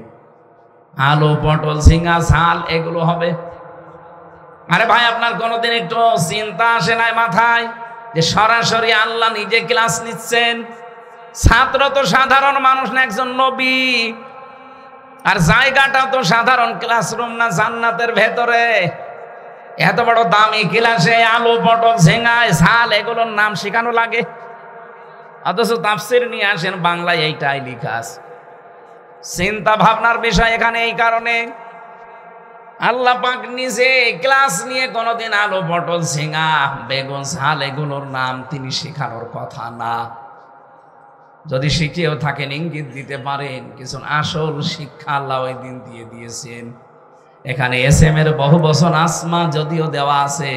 আলু, পটল, ঝিঙ্গা, ঝাল এগুলো হবে। আরে ভাই, আপনার কোনোদিন একটু চিন্তা আসে নাই মাথায় যে সরাসরি আল্লাহ নিজে ক্লাস নিচ্ছেন? ছাত্র তো সাধারণ মানুষ না, একজন নবী। আর জায়গাটা তো সাধারণ ক্লাসরুম না, জান্নাতের ভেতরে। এত বড় দামি ক্লাসে আলু, পটল, ঝিঙ্গা, ঝাল এগুলোর নাম শেখানো লাগে? অথচ তাফসীর নিয়ে আসেন বাংলায় এইটাই লেখা আছে। চিন্তা ভাবনার বিষয় এখানে। এই কারণে আল্লাহ পাক নিজে ক্লাস নিয়ে কোনোদিন আলু, পটল, ঝিঙ্গা, বেগুন, ঝাল এগুলোর নাম তিনি শেখানোর কথা না। যদি শিখেও থাকেন ইঙ্গিত দিতে পারেন কিছু আসল শিক্ষা আল্লাহ ওই দিন দিয়ে দিয়েছেন। এখানে এস এম এর বহু বচন আসমা যদিও দেওয়া আছে,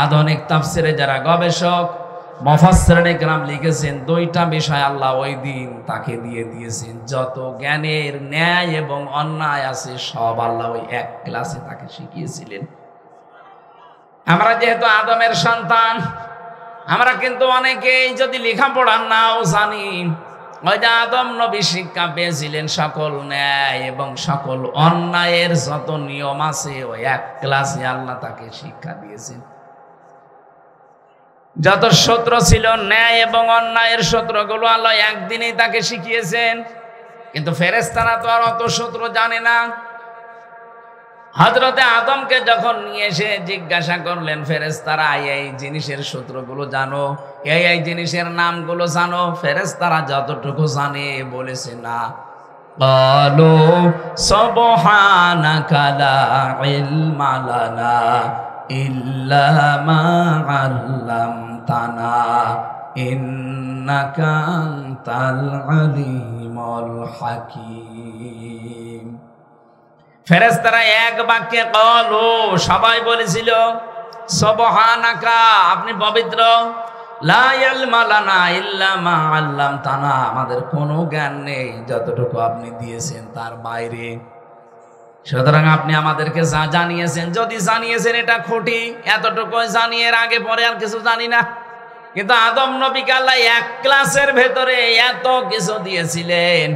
আধুনিক তাফসিরে যারা গবেষক মুফাসসিরিনে কেরাম লিখেছেন দুইটা বিষয় আল্লাহ ওই দিন তাকে দিয়ে দিয়েছেন। যত জ্ঞানের ন্যায় এবং অন্যায় আছে সব আল্লাহ ওই এক ক্লাসে তাকে শিখিয়েছিলেন। আমরা যেহেতু আদমের সন্তান, আমরা কিন্তু অনেকেই যদি লেখাপড়া নাও জানি, ওই যে আদম নবী শিক্ষা পেয়েছিলেন সকল ন্যায় এবং সকল অন্যায়ের যত নিয়ম আছে ওই এক ক্লাসে আল্লাহ তাকে শিক্ষা দিয়েছেন। যত সূত্র ছিল ন্যায় এবং অন্যায়ের সূত্রগুলো আল্লাহ একদিনেই তাকে শিখিয়েছেন। কিন্তু ফেরেশতারা তো আর অত সূত্র জানে না। হযরতে আদমকে যখন নিয়ে এসে জিজ্ঞাসা করলেন ফেরেশতারা, এই জিনিসের সূত্রগুলো জানো, এই জিনিসের নামগুলো জানো? ফেরেশতারা যতটুকু জানে বলেছে না। ক্বালু সুবহানাকা লা ইলমা লানা ইল্লা মা আল্লামতানা ইন্নাকা আনতাল আলিমুল হাকীম। ফেরেশতারা এক বাক্যে ক্বালু, সবাই বলেছিল সুবহানাকা, আপনি পবিত্র, লা ইলমা লানা ইল্লা মা আল্লামতানা, আমাদের কোনো জ্ঞান নেই যতটুকু আপনি দিয়েছেন তার বাইরে। সুতরাং আপনি আমাদেরকে যা জানিয়েছেন, যদি জানিয়েছেন এটা খুঁটি, এতটুকু জানিয়ে এর আগে পরে আর কিছু জানি না। কিন্তু আদম নবীকে আল্লাহ এক ক্লাসের ভেতরে এত কিছু দিয়েছিলেন,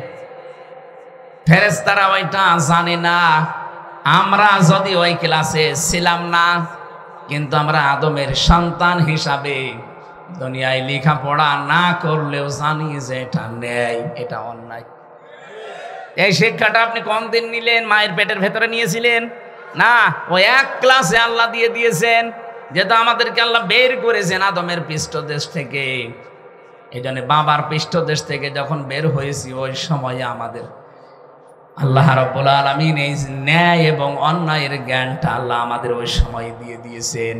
ফেরেশতারা ওইটা জানে না। আমরা যদি ওই ক্লাসে ছিলাম না, কিন্তু আমরা আদমের সন্তান হিসাবে দুনিয়ায় লেখাপড়া না করলেও জানি যে এটা ন্যায়, এটা অন্যায়। এই শিক্ষাটা আপনি কোন দিন নিলেন? মায়ের পেটের ভেতরে নিয়েছিলেন না, ওই এক ক্লাসে আল্লাহ দিয়ে দিয়েছেন। যেহেতু আমাদেরকে আল্লাহ বের করেছেন আদমের পৃষ্ঠদেশ থেকে, এই জন্য বাবার পৃষ্ঠদেশ থেকে যখন বের হয়েছি ওই সময়ে আমাদের আল্লাহ রাব্বুল আলামিন এই ন্যায় এবং অন্যায়ের জ্ঞানটা আল্লাহ আমাদের ওই সময় দিয়ে দিয়েছেন।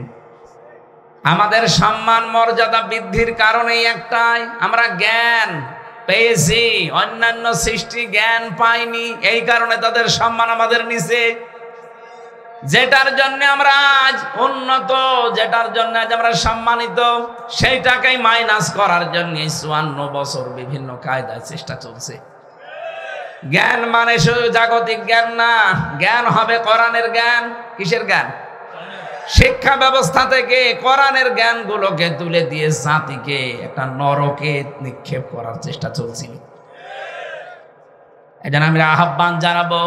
আমাদের সম্মান মর্যাদা বৃদ্ধির কারণেই একটাই, আমরা জ্ঞান পেয়েছি, অন্যান্য সৃষ্টি জ্ঞান পায়নি। এই কারণে তাদের সম্মান আমাদের নিচে। যেটার জন্য আমরা আজ উন্নত, যেটার জন্য আজ আমরা সম্মানিত, সেইটাকেই মাইনাস করার জন্য 54 বছর বিভিন্ন কায়দায় চেষ্টা চলছে। জ্ঞান মানে শুধু জাগতিক জ্ঞান না, জ্ঞান হবে কোরআনের জ্ঞান। কিসের জ্ঞান? শিক্ষা ব্যবস্থা থেকে কোরআনের জ্ঞানগুলোকে তুলে দিয়ে জাতিকে একটা নরকে নিক্ষেপ করার চেষ্টা চলছিল। এজন্য আমি আহ্বান জানাবো,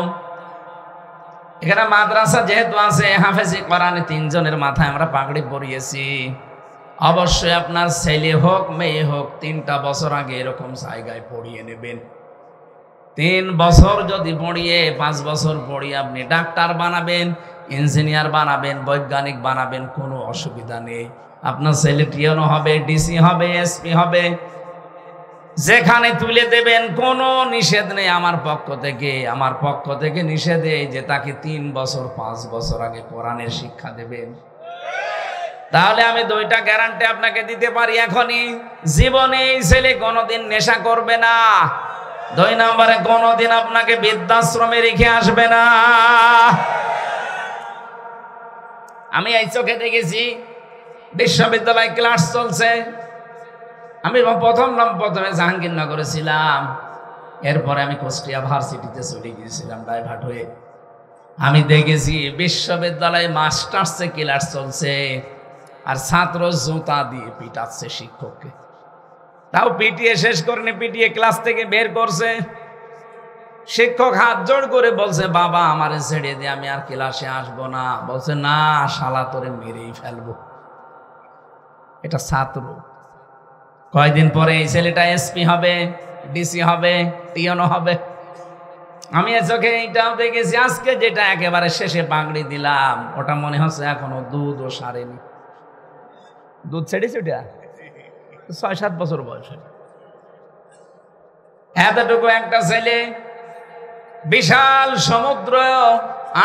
এখানে মাদ্রাসা যেহেতু আছে, হাফেজি কোরআনে 3 জনের মাথায় আমরা পাগড়ি পরিয়েছি। অবশ্যই আপনার ছেলে হোক মেয়ে হোক 3টা বছর আগে এরকম জায়গায় পড়িয়ে নেবেন। 3 বছর যদি পড়িয়ে 5 বছর পড়িয়ে আপনি ডাক্তার বানাবেন, ইঞ্জিনিয়ার বানাবেন, বৈজ্ঞানিক বানাবেন, কোনো অসুবিধা নেই। আপনার ছেলে টিএনও হবে, ডিসি হবে, এসপি হবে, যেখানে তুলে দেবেন কোনো নিষেধ নেই আমার পক্ষ থেকে নিষেধ এই যে তাকে 3 বছর 5 বছর আগে কোরআনের শিক্ষা দেবেন। তাহলে আমি 2টা গ্যারান্টি আপনাকে দিতে পারি এখনই, জীবনে এই ছেলে কোনোদিন নেশা করবে না। 2 নম্বরে কোনোদিন আপনাকে বৃদ্ধাশ্রমে রেখে আসবে না। আমি এই চোখে দেখেছি, বিশ্ববিদ্যালয় ক্লাস চলছে। আমি প্রথমে জাহাঙ্গীরনগরে ছিলাম, এরপরে আমি কুষ্টিয়া ভার্সিটিতে চলে গিয়েছিলাম ডাইভার্ট হয়ে। আমি দেখেছি বিশ্ববিদ্যালয়ে মাস্টার্সে ক্লাস চলছে, আর ছাত্র জুতা দিয়ে পিটাচ্ছে শিক্ষককে। তাও পিটিয়ে শেষ করেনি, পিটিয়ে ক্লাস থেকে বের করছে। শিক্ষক হাত জোড় করে বলছে, বাবা আমারে ছেড়ে দিয়ে, আমি আর ক্লাসে আসবো না। বলছে, না শালা তোরে মেরেই ফেলবো। এটা ছাত্র। কয়দিন পরে এই ছেলেটা এসপি হবে, ডিসি হবে, টিএনও হবে। আমি চোখে এইটাও দেখেছি। আজকে যেটা একেবারে শেষে পাগড়ি দিলাম, ওটা মনে হচ্ছে এখনো দুধও সারেনি। দুধ ছেড়েছে ওটা 6-7 বছর বয়স। এতটুকু একটা ছেলে বিশাল সমুদ্র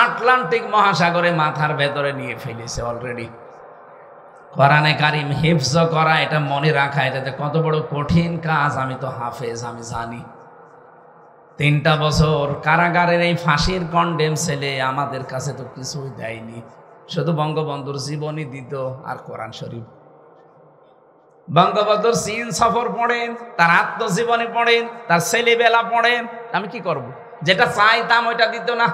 আটলান্টিক মহাসাগরে মাথার ভেতরে নিয়ে ফেলেছে অলরেডি। কোরআনে কারিম হিফজ করা, এটা মনে রাখা, এটাতে কত বড় কঠিন কাজ আমি তো হাফেজ, আমি জানি। 3টা বছর কারাগারের এই ফাঁসির কন্ডেম ছেলে আমাদের কাছে তো কিছুই দেয়নি, শুধু বঙ্গবন্ধুর জীবনী দিত আর কোরআন শরীফ। বঙ্গবন্ধুর চীন সফর পড়েন, তার আত্মজীবনী পড়েন, তার ছেলেবেলা পড়েন। আমি কি করব? যেটা চাইতাম ওইটা দিত না।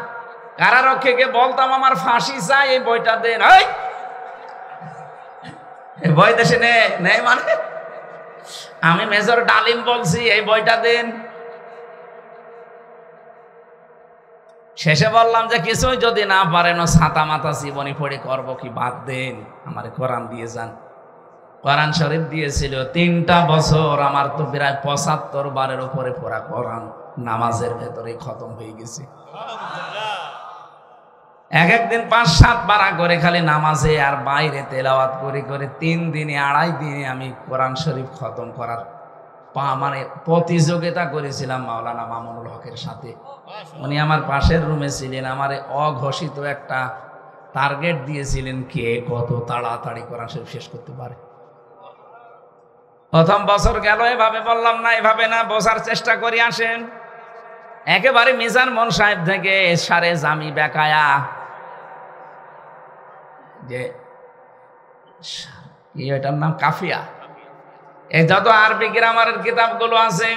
কারারক্ষীকে বলতাম আমার ফাঁসি চাই, এই বইটা দেন। এই বই দেশে নেই মানে আমি মেজর ডালিম বলছি এই বইটা দেন। শেষে বললাম যে কিছুই যদি না পারেন, ছাতা মাথা জীবনী পড়ে করবো কি, বাদ দেন, আমার কোরআন দিয়ে যান। কোরআন শরীফ দিয়েছিল 3টা বছর। আমার তো প্রায় 75 বারের উপরে পড়া কোরআন নামাজের ভেতরে খতম হয়ে গেছে। একদিন 5-7 পারা করে খালি নামাজে আর বাইরে তেলাওয়াত করে করে 3 দিনে 2.5 দিনে আমি কোরআন শরীফ খতম করার মানে প্রতিযোগিতা করেছিলাম মাওলানা মামুনুল হকের সাথে। উনি আমার পাশের রুমে ছিলেন, আমারে অঘোষিত একটা টার্গেট দিয়েছিলেন, কে কত তাড়াতাড়ি কোরআন শরীফ শেষ করতে পারে। প্রথম বছর গেল, এভাবে বললাম না, এভাবে না, বোঝার চেষ্টা করি আসেন। একেবারে মিজান মন সাহেব থেকে সারে জামি বেকায়া, যে এটার নাম কাফিয়া, এই যত আরবি গ্রামারের কিতাবগুলো আছে,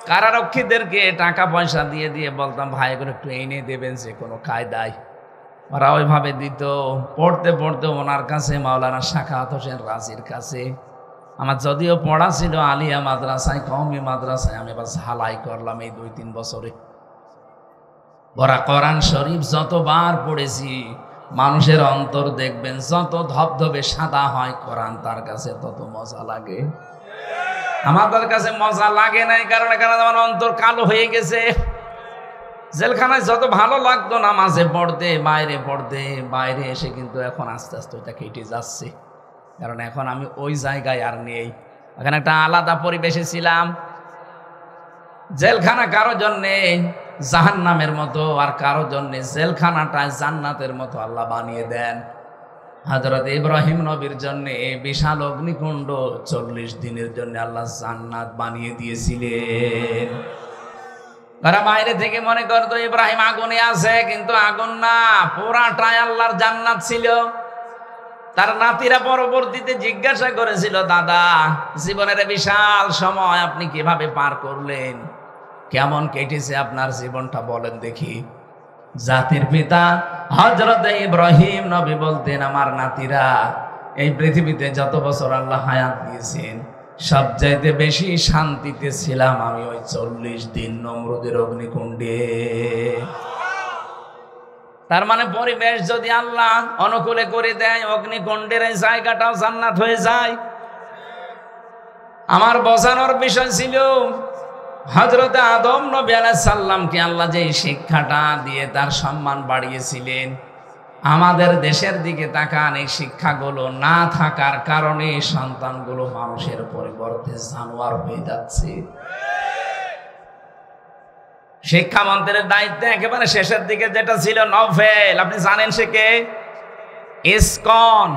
কারারক্ষীদেরকে টাকা পয়সা দিয়ে দিয়ে বলতাম, ভাই এগুলো একটু এনে দেবেন যে কোনো কায়দায়। ওরা ওইভাবে দিত। পড়তে পড়তে ওনার কাছে, মাওলানা সাখাওয়াত হোসেন রাজির কাছে, আমার যদিও পড়া ছিল আলিয়া মাদ্রাসায়, কওমি মাদ্রাসায়, আমি আবার ঝালাই করলাম এই 2-3 বছরে। বড়া কোরআন শরীফ যতবার পড়েছি, মানুষের অন্তর দেখবেন যত ধবধবে সাদা হয়, কোরআন তার কাছে তত মজা লাগে। আমাদের কাছে মজা লাগে নাই, কারণ এখানে আমার অন্তর কালো হয়ে গেছে। জেলখানায় যত ভালো লাগতো নামাজে পড়তে, বাইরে পড়তে, বাইরে এসে কিন্তু এখন আস্তে আস্তে ওইটা কেটে যাচ্ছে। কারণ এখন আমি ওই জায়গায় আর নেই, এখানে একটা আলাদা পরিবেশে ছিলাম। জেলখানা কারো জন্যে জাহান্নামের মতো, আর কারো জন্যে জেলখানাটা জান্নাতের মতো আল্লাহ বানিয়ে দেন। হযরত ইব্রাহিম নবীর জন্য বিশাল অগ্নিকুণ্ড 40 দিনের জন্য আল্লাহ জান্নাত বানিয়ে দিয়েছিলেন। তারা বাইরে থেকে মনে করতো ইব্রাহিম আগুনে আছে, কিন্তু আগুন না, পুরাটাই আল্লাহর জান্নাত ছিল। তার নাতিরা পরবর্তীতে জিজ্ঞাসা করেছিল, দাদা জীবনের বিশাল সময় আপনি কিভাবে পার করলেন, কেমন কেটেছে আপনার জীবনটা বলেন দেখি। জাতির পিতা হযরত ইব্রাহিম নবী বলতেন, আমার নাতিরা, এই পৃথিবীতে যত বছর আল্লাহ হায়াত দিয়েছেন, সবচাইতে বেশি শান্তিতে ছিলাম আমি ওই 40 দিন নমরুদের অগ্নিকুণ্ডে। তার মানে পরিবেশ যদি আল্লাহ অনুকূলে করে দেয়, অগ্নিকুণ্ডের এই জায়গাটাও জান্নাত হয়ে যায়। আমার বোঝানোর বিষয় ছিল, হযরত আদম নবী আলাইহিস সালামকে আল্লাহ যে শিক্ষাটা দিয়ে তার সম্মান বাড়িয়েছিলেন, আমাদের দেশের দিকে তাকান, এই শিক্ষাগুলো না থাকার কারণে সন্তানগুলো মানুষের পরিবর্তে জানোয়ার হয়ে যাচ্ছে। শিক্ষামন্ত্রীর দায়িত্ব একেবারে শেষের দিকে যেটা ছিল নভেল, আপনি জানেন সে কে? ইসকন।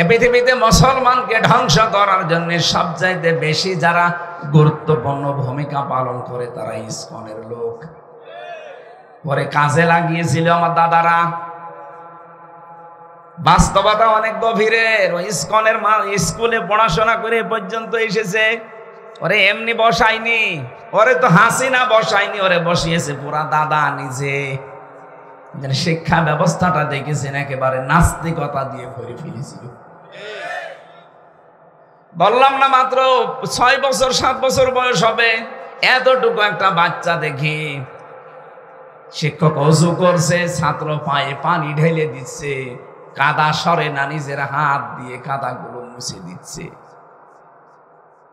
এ পৃথিবীতে মুসলমানকে ধ্বংস করার জন্য সবচাইতে বেশি যারা গুরুত্বপূর্ণ ভূমিকা পালন করে তারা ইসকনের লোক। পরে কাজে লাগিয়েছিল আমার দাদারা। বাস্তবতা অনেক গভীরের। ইসকনের স্কুলে পড়াশোনা করে পর্যন্ত এসেছে। ওরে এমনি বসায়নি, ওরে তো হাসিনা বসায়নি, ওরে বসিয়েছে পুরা দাদা নিজে। শিক্ষা ব্যবস্থাটা দেখেছেন একেবারে নাস্তিকতা দিয়ে ভরে ফেলেছিল। বললাম না মাত্র 6 বছর 7 বছর বয়স হবে, এতটুকু একটা বাচ্চা দেখি শিক্ষক অজু করছে, ছাত্র পায়ে পানি ঢেলে দিচ্ছে, কাদা সরে না, নিজের হাত দিয়ে কাদাগুলো মুছে দিচ্ছে।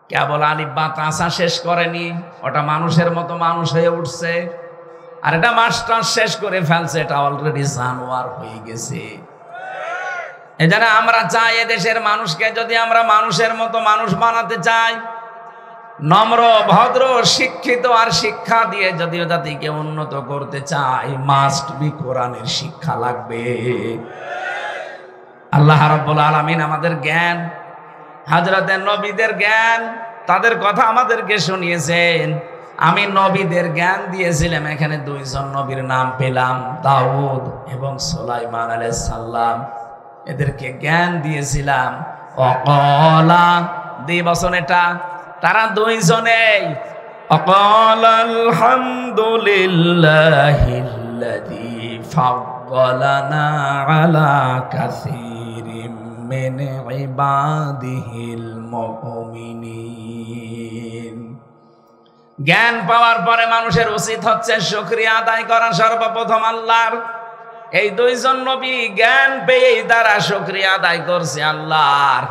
কেবল আলিফ বা তাসা শেষ করেনি, ওটা মানুষের মতো মানুষ হয়ে উঠছে। আর এটা মাস্টার শেষ করে ফেলছে, এটা অলরেডি জানোয়ার হয়ে গেছে। এজন্য আমরা চাই এদেশের মানুষকে যদি আমরা মানুষের মতো মানুষ বানাতে চাই, নম্র ভদ্র শিক্ষিত আর শিক্ষা দিয়ে যদি জাতিকে উন্নত করতে চাই, মাস্ট বি কোরআনের শিক্ষা লাগবে। আল্লাহ রাব্বুল আলামিন আমাদের জ্ঞান, হযরতের নবীদের জ্ঞান, তাদের কথা আমাদেরকে শুনিয়েছেন। আমি নবীদের জ্ঞান দিয়েছিলাম, এখানে 2 জন নবীর নাম পেলাম, দাউদ এবং সুলাইমান আলাইহিস সালাম। এদেরকে জ্ঞান দিয়েছিলাম। অকলা দিবসন, এটা তারা 2 জনেই অকলা আলহামদুলিল্লাহিল্লাযী ফাদ্দালানা আলা কাসীরিম মিন ইবাদিহিল মুমিনিন। জ্ঞান পাওয়ার পরে মানুষের উচিত হচ্ছে শুকরিয়া আদায় করা সর্বপ্রথম আল্লাহর। এই 2 জন নবী জ্ঞান পেয়েই তারা শুকরিয়া আদায় করছে আল্লাহর,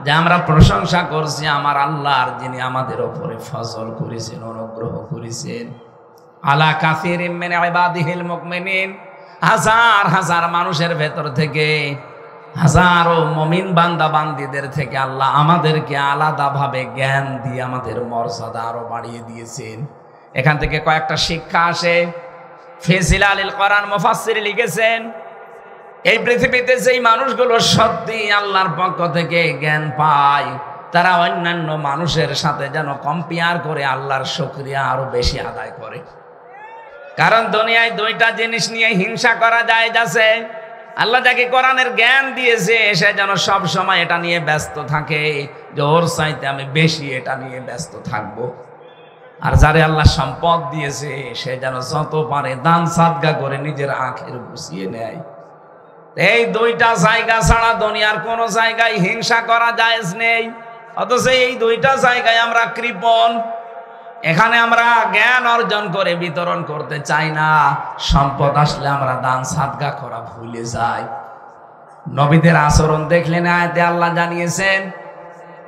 যে আমরা প্রশংসা করছি আমার আল্লাহর, যিনি আমাদের উপরে ফজল করেছেন, অনুগ্রহ করেছেন। আলা কাসীরিম মিন ইবাদিহিল মুমিনিন, হাজার হাজার মানুষের ভেতর থেকে, হাজারো মুমিন বান্দা বান্দীদের থেকে আল্লাহ আমাদেরকে আলাদাভাবে জ্ঞান দিয়ে আমাদের মর্যাদা আরো বাড়িয়ে দিয়েছেন। এখান থেকে কয়েকটা শিক্ষা আসে। ফি জিলালিল কোরআন মুফাসসির লিখেছেন, এই পৃথিবীতে যেই মানুষগুলো সত্যি আল্লাহর পক্ষ থেকে জ্ঞান পায়, তারা অন্যান্য মানুষের সাথে যেন কম্পেয়ার করে আল্লাহর শুকরিয়া আরো বেশি আদায় করে। কারণ দুনিয়ায় 2টা জিনিস নিয়ে হিংসা করা যায় যাচ্ছে। আল্লাহ যাকে কোরআনের জ্ঞান দিয়েছে সে যেন সব সময় এটা নিয়ে ব্যস্ত থাকে, যে ওর চাইতে আমি বেশি এটা নিয়ে ব্যস্ত থাকবো। আর যারে আল্লাহ সম্পদ দিয়েছে সে যেন যত পারে দান সাদগা করে নিজের আখের গুছিয়ে নেয়। এই 2টা জায়গা ছাড়া দুনিয়ার কোন জায়গায় হিংসা করা জায়েজ নেই। অথচ এই 2টা জায়গায় আমরা কৃপণ। এখানে আমরা জ্ঞান অর্জন করে বিতরণ করতে চাই না, সম্পদ আসলে আমরা দান সাদগা করা ভুলে যাই। নবীদের আচরণ দেখলে না, আয়াতে আল্লাহ জানিয়েছেন,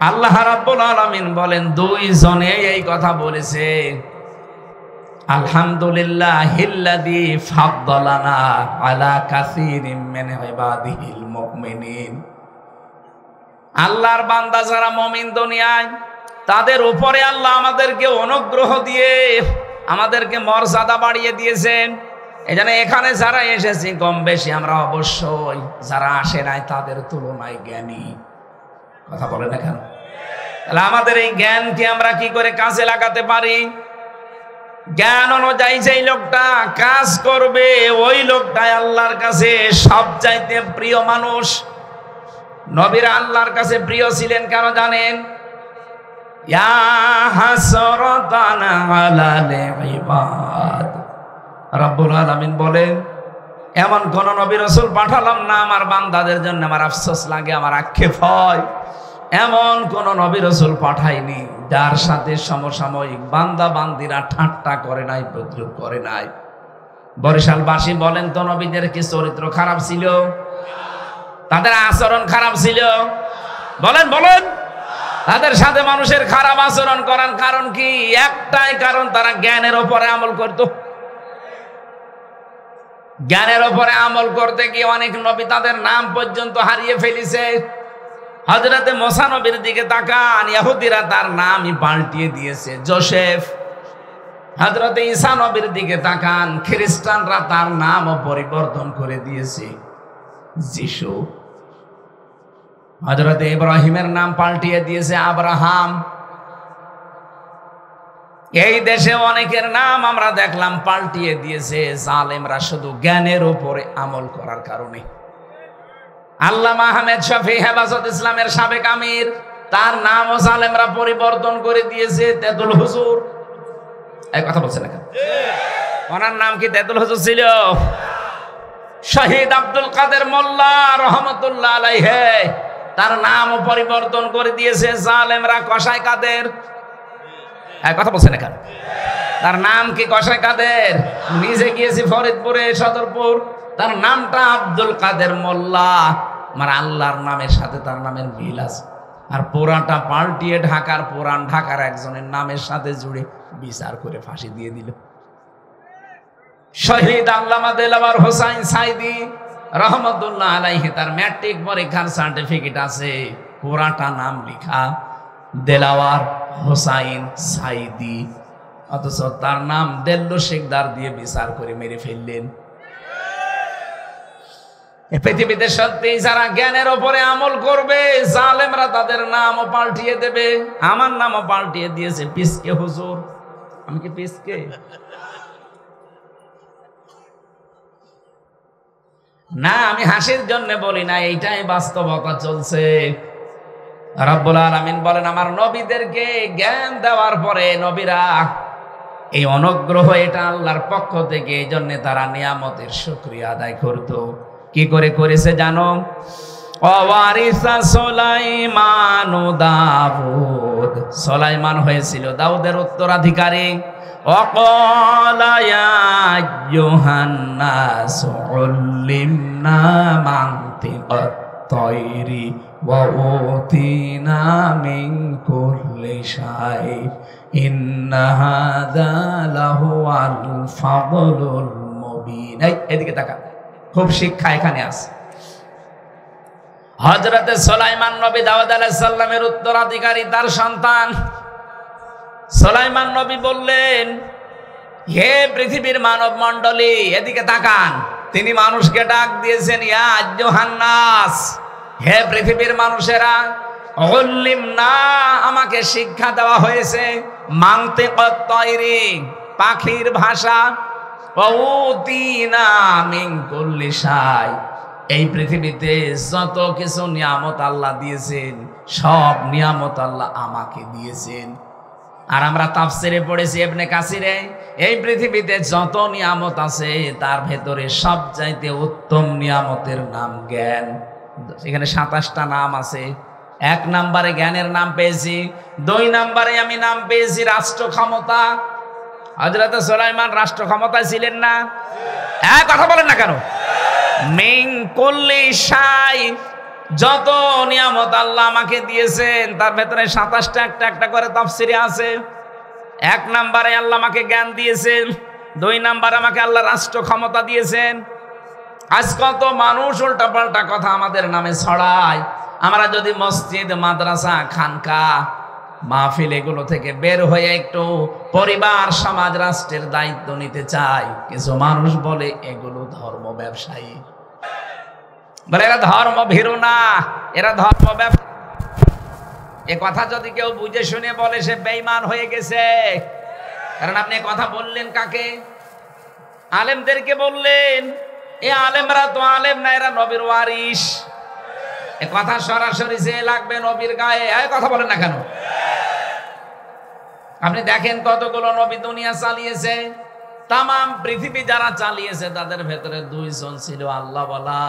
আল্লাহ রাব্বুল আলামিন বলেন 2 জনে এই কথা বলেছে, আলহামদুলিল্লাহিল্লাযী ফাদ্দালানা আলা কাসীরিম মিন ইবাদিহিল মুমিনিন। আল্লাহর বান্দা যারা মুমিন দুনিয়ায়, তাদের উপরে আল্লাহ আমাদেরকে অনুগ্রহ দিয়ে আমাদেরকে মর্যাদা বাড়িয়ে দিয়েছেন। এজন্য এখানে যারা এসেছি কম বেশি আমরা অবশ্যই, যারা আসে নাই তাদের তুলনায় জ্ঞানী। কথা বলে না কেন? তাহলে আমাদের এই জ্ঞানকে আমরা কি করে কাজে লাগাতে পারি? জ্ঞান অনুযায়ী যেই লোকটা কাজ করবে ওই লোকটাই আল্লাহর কাছে সবচাইতে প্রিয় মানুষ। নবীরা আল্লাহর কাছে প্রিয় ছিলেন কেন জানেন? ইয়া হাসরাতান আলাল ইবাদ, রব্বুল আলামিন বলেন, এমন কোন নবী রাসূল পাঠালাম না আমার বান্দাদের জন্য আমার আফসোস লাগে, আমার আক্ষেপ হয়। এমন কোন নবী রাসূল পাঠাইনি যার সাথে সমসাময়িক বান্দা বান্দিরা ঠাট্টা করে নাই, প্রতিরোধ করে নাই। বরিশালবাসী বলেন তো, নবীদের কি চরিত্র খারাপ ছিল? তাদের আচরণ খারাপ ছিল? বলেন বলেন। তাদের সাথে মানুষের খারাপ আচরণ করার কারণ কি? একটাই কারণ, তারা জ্ঞানের উপরে আমল করত। জ্ঞানের উপরে আমল করতে গিয়ে অনেক নবী তাদের নাম পর্যন্ত হারিয়ে ফেলেছে। হযরতে মুসা নবীর দিকে তাকান, ইহুদিরা তার নামই পাল্টিয়ে দিয়েছে যোসেফ। হযরতে ঈসা নবীর দিকে তাকান, খ্রিস্টানরা তার নামও পরিবর্তন করে দিয়েছে যিশু। হযরতে ইব্রাহিমের নাম পাল্টিয়ে দিয়েছে আব্রাহাম। এই দেশে অনেকের নাম আমরা দেখলাম পাল্টিয়ে দিয়েছে জালেমরা, শুধু জ্ঞানের উপরে আমল করার কারণে। আল্লামা আহমেদ শফি হেফাজত ইসলামের সাবেক আমির, তার নামও জালেমরা পরিবর্তন করে দিয়েছে তেতুল হুজুর। এই কথা বলছে না কেন? ওনার নাম কি তেতুল হুজুর ছিল? শহীদ আব্দুল কাদের মোল্লা রহমতুল্লাহ আলাইহি তার নামও পরিবর্তন করে দিয়েছে জালেমরা কসাই কাদের। কথা বলছেন না কেন? তার নাম কি কসাই কাদের? নিজে গিয়েছি ফরিদপুরে সদরপুর, তার নামটা আব্দুল কাদের মোল্লা। আমার আল্লাহর নামের সাথে তার নামের মিল আছে। আর পুরাটা পাল্টিয়ে ঢাকার পুরান ঢাকার একজনের নামের সাথে জুড়ে বিচার করে ফাঁসি দিয়ে দিল। শহীদ আল্লামা দেলাওয়ার হোসাইন সাইদি রহমতুল্লাহ আলাইহি তার ম্যাট্রিক পরীক্ষার সার্টিফিকেট আছে, পুরাটা নাম লেখা দেলাওয়ার হোসাইন সাইদি, অথচ তার নাম দেল্লো শেখদার দিয়ে বিচার করে মেরে ফেললেন। পৃথিবীতে সত্যি যারা জ্ঞানের ওপরে আমল করবে জালেমরা তাদের নামও পাল্টিয়ে দেবে। আমার নামও পাল্টিয়ে দিয়েছে পিসকে হুজুর। আমি কি পিসকে? না, আমি হাসির জন্য বলি না, এইটাই বাস্তবতা চলছে। রব্বুল আলামিন বলেন আমার নবীদেরকে জ্ঞান দেওয়ার পরে নবীরা এই অনুগ্রহ এটা আল্লাহর পক্ষ থেকে, এই জন্য তারা নিয়ামতের শুকরিয়া আদায় করত। কি করে করেছে জানো? ওয়ারিসা সুলাইমান দাউদ, সুলাইমান হয়েছিল দাউদের উত্তরাধিকারী। ওয়াকালা ইয়া আইয়ুহান-নাস উল্লিমনা মানতিকাত তায়রি ওয়া উতিনা মিন কুল্লি শাই ইন্না হাযা লাহুয়াল ফাদলুল মুবিন। এদিকে তাকা, খুব শিক্ষা এখানে আছে। হযরতে সুলাইমান নবী দাউদ আলাইহিস সালামের উত্তরাধিকারী, তার সন্তান। সুলাইমান নবী বললেন, হে পৃথিবীর মানব মণ্ডলী এদিকে তাকান। তিনি মানুষকে ডাক দিয়েছেন, ইয়া আইয়ুহান নাস, হে পৃথিবীর মানুষেরা, উল্লিমনা, আমাকে শিক্ষা দেওয়া হয়েছে, মানতিকাত তায়রি, পাখির ভাষা, ওয়া উতিনা মিন কুল্লি শাই, এই পৃথিবীতে যত কিছু নিয়ামত আল্লাহ দিয়েছেন সব নিয়ামত আল্লাহ আমাকে দিয়েছেন। আর আমরা তাফসিরে পড়েছি ইবনে কাসিরে, এই পৃথিবীতে যত নিয়ামত আছে তার ভেতরে সবচাইতে উত্তম নিয়ামতের নাম জ্ঞান। এখানে 27টা নাম আছে। 1 নম্বরে জ্ঞানের নাম পেয়েছি, 2 নম্বরে আমি নাম পেয়েছি রাষ্ট্র ক্ষমতা। হযরত সুলাইমান রাষ্ট্র ক্ষমতায় ছিলেন না? কথা বলেন না কেন? মিন কুল্লি শাই, যত নিয়ামত আল্লাহ আমাকে দিয়েছেন তার ভেতরে 27টা একটা একটা করে তাফসিরে আছে। 1 নম্বরে আল্লাহ আমাকে জ্ঞান দিয়েছেন, 2 নম্বরে আমাকে আল্লাহ রাষ্ট্র ক্ষমতা দিয়েছেন। আজ কত মানুষ উল্টাপাল্টা কথা আমাদের নামে ছড়ায়। আমরা যদি মসজিদ, মাদ্রাসা, খানকা, মাহফিল এগুলো থেকে বের হয়ে একটু পরিবার, সমাজ, রাষ্ট্রের দায়িত্ব নিতে চাই, কিছু মানুষ বলে এগুলো ধর্ম ব্যবসায়ী। বলে এরা ধর্ম ভীরু না, এরা ধর্ম ব্যবসায়ী। এ কথা যদি কেউ বুঝে শুনে বলে সে বেঈমান হয়ে গেছে। কারণ আপনি কথা বললেন কাকে? আলেমদেরকে বললেন। এ আলেমরা তো আলেম না, এরা নবীর ওয়ারিস। এ কথা সরাসরি যে লাগবে নবীর গায়ে। কথা বলেন না কেন? আপনি দেখেন কতগুলো নবী দুনিয়া চালিয়েছে। তাম পৃথিবী যারা চালিয়েছে তাদের ভেতরে 2 জন ছিল আল্লাহ বলা,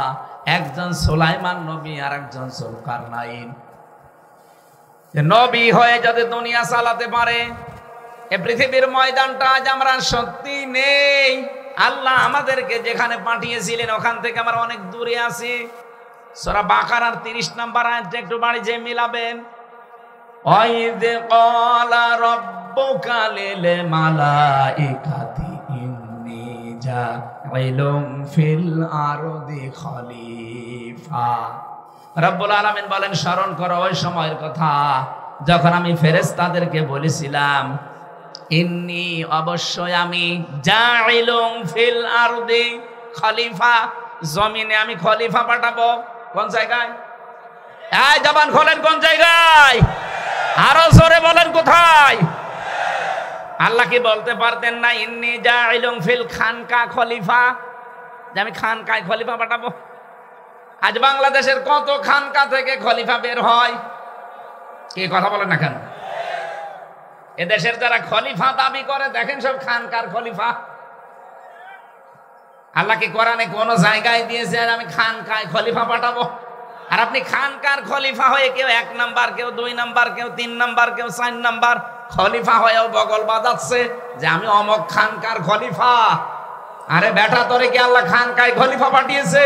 একজন সুলাইমান নবী আর একজন যুলকারনাইন। নবী হয়ে যদি দুনিয়া চালাতে পারে, এ পৃথিবীর ময়দানটা আজ আমরা সত্যি নেই। আল্লাহ আমাদেরকে যেখানে পাঠিয়েছিলেন ওখান থেকে আমরা অনেক দূরে আছি। সূরা বাকারার 30 নম্বর আয়াতটা একটু বাড়ি যে মিলাবেন। ওয়াইদ ক্বালা রাব্বুকা লিল মালাইকাতি ইন্নী জাইলুম ফিল আরদি খলিফা। রব্বুল আলামিন বলেন, স্মরণ করো ওই সময়ের কথা যখন আমি ফেরেশতাদেরকে বলেছিলাম, ইন্নী, অবশ্যই আমি, জাইলুম ফিল আরদি খলিফা, জমিনে আমি খলিফা পাঠাবো। কোন জায়গায়? জবান খোলেন, কোন জায়গায়? আরো জোরে বলেন, কোথায়? আল্লাহ কি বলতে পারতেন না ইন্নী জাইলুম ফিল খানকা খলিফা, যে আমি খানকায় খলিফা পাঠাবো? আজ বাংলাদেশের কত খানকা থেকে খলিফা বের হয়। কি কথা বলেন না কেন? এদেশের যারা খলিফা দাবি করে দেখেন সব খানকার খলিফা। আল্লাহ কি কোরআনে কোন জায়গায় দিয়েছে আর আমি খানকায় খলিফা পাঠাবো? আর আপনি খানকার খলিফা হয়ে কেউ 1 নাম্বার, কেউ 2 নাম্বার, কেউ 3 নাম্বার, কেউ 4 নাম্বার খলিফা হয়েও বগল বাজাচ্ছে যে আমি অমক খানকার খলিফা। আরে বেটা, তোরে কি আল্লাহ খানকায় খলিফা পাঠিয়েছে?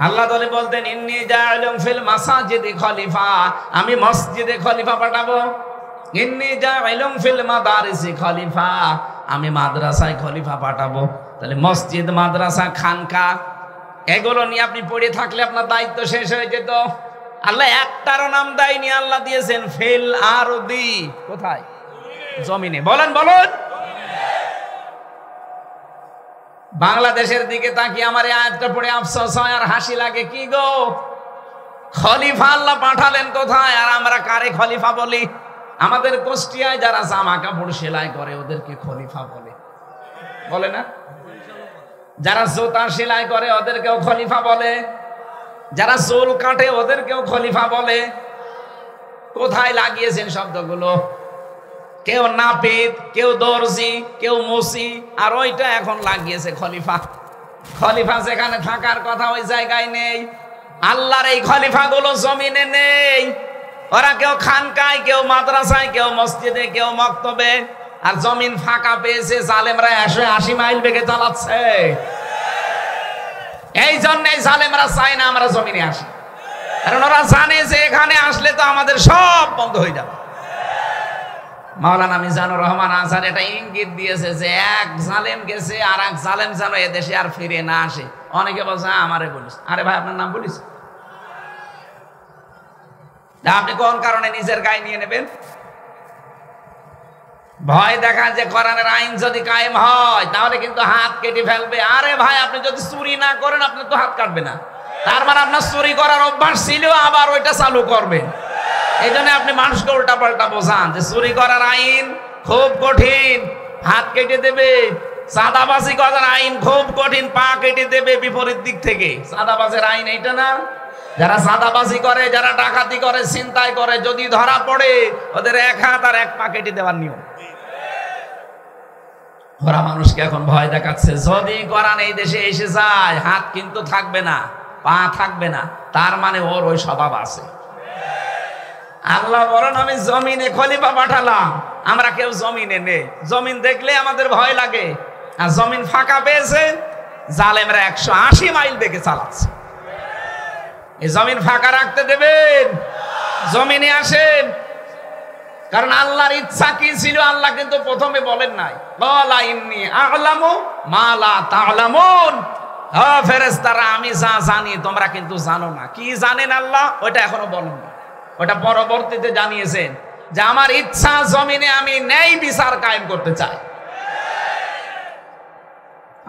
আল্লাহ তাআলা বলতেন ইন্নী জাইলুম ফিল মাসাজিদি খলিফা, আমি মসজিদে খলিফা পাঠাবো। ইন্নী জাইলুম ফিল মাদারিসি খলিফা, আমি মাদ্রাসায় খলিফা পাঠাবো। তাহলে মসজিদ, মাদ্রাসা, খানকা এগুলো নিয়ে আপনি পড়ে থাকলে আপনার দায়িত্ব শেষ হয়ে যেত। আল্লাহ একটারও নাম দেয়নি, আল্লাহ দিয়েছেন ফিল আরদি। কোথায়? জমিনে। বলেন বলেন। বাংলাদেশের দিকে তাকিয়ে আমার এই আয়াতটা পড়ে আফসোস হয় আর হাসি লাগে। কি গো, খলিফা আল্লাহ পাঠালেন কোথায় আর আমরা কারে খলিফা বলি? আমাদের কুষ্টিয়ায় যারা জামা কাপড় সেলাই করে ওদেরকে খলিফা বলে, বলে না? যারা জুতা সেলাই করে ওদেরকেও খলিফা বলে, যারা চুল কাটে ওদেরকেও খলিফা বলে। কোথায় লাগিয়েছেন শব্দগুলো? কেউ নাপিত, কেউ দর্জি, কেউ মুসি, আর ওইটা এখন লাগিয়েছে খলিফা। খলিফা যেখানে থাকার কথা ওই জায়গায় নেই। আল্লাহর এই খলিফাগুলো জমিনে নেই। ওরা কেউ খানকায়, কেউ মাদ্রাসায়, কেউ মসজিদে, কেউ মক্তবে। আর জমিন ফাঁকা পেয়েছে, জালেমরা 180 মাইল বেগে চালাচ্ছে। এই জন্যই জালেমরা চায় না আমরা জমিনে আসি, কারণ ওরা জানে যে এখানে আসলে তো আমাদের সব বন্ধ হয়ে যাবে। মাওলানা মিজানুর রহমান আজহার এটা ইঙ্গিত দিয়েছে যে এক জালেম গেছে আর এক জালেম যেন এদেশে আর ফিরে না আসে। অনেকে বলছে আমারে বলিস। আরে ভাই, আপনার নাম বলিস? আপনি কোন কারণে নিজের গায়ে নিয়ে নেবেন? ভয় দেখা যে কোরআনের আইন যদি কায়েম হয় তাহলে কিন্তু হাত কেটে ফেলবে। আরে ভাই, আপনি যদি চুরি না করেন আপনার তো হাত কাটবে না। তার মানে আপনার চুরি করার অভ্যাস ছিল, আবার ওইটা চালু করবেন। এই জন্য আপনি মানুষকে উল্টা পাল্টা বোঝান যে চুরি করার আইন খুব কঠিন, হাত কেটে দেবে। চাঁদাবাজি করার আইন খুব কঠিন, পা কেটে দেবে বিপরীত দিক থেকে। চাঁদাবাজের আইন এইটা না? যারা চাঁদাবাজি করে, যারা ডাকাতি করে, ছিনতাই করে, যদি ধরা পড়ে ওদের 1 হাত আর 1 পা কেটে দেওয়ার নিয়ম। ওরা মানুষকে এখন ভয় দেখাচ্ছে, যদি কোরআন এই দেশে এসে যায় হাত কিন্তু থাকবে না, পা থাকবে না। তার মানে ওর ওই স্বভাব আছে। আল্লাহ বলেন আমি জমিনে খলিফা পাঠালাম, আমরা কেউ জমিনে নেই। জমিন দেখলে আমাদের ভয় লাগে। আর জমিন ফাঁকা পেয়েছে, জালেমরা 180 মাইল বেগে চালাচ্ছে। এই জমিন ফাঁকা রাখতে দেবেন? জমিনে আসেন। কারণ আল্লাহর ইচ্ছা কি ছিল আল্লাহ কিন্তু প্রথমে বলেন নাই, ক্বালা ইন্নী আ'লামু মা লা তা'লামুন। ও ফেরেশতারা, আমি যা জানি তোমরা কিন্তু জানো না। কি জানেন আল্লাহ? ওটা এখনো বলেন না, ওটা পরবর্তীতে জানিয়েছেন যে আমার ইচ্ছা জমিনে আমি ন্যায় বিচার কায়েম করতে চাই।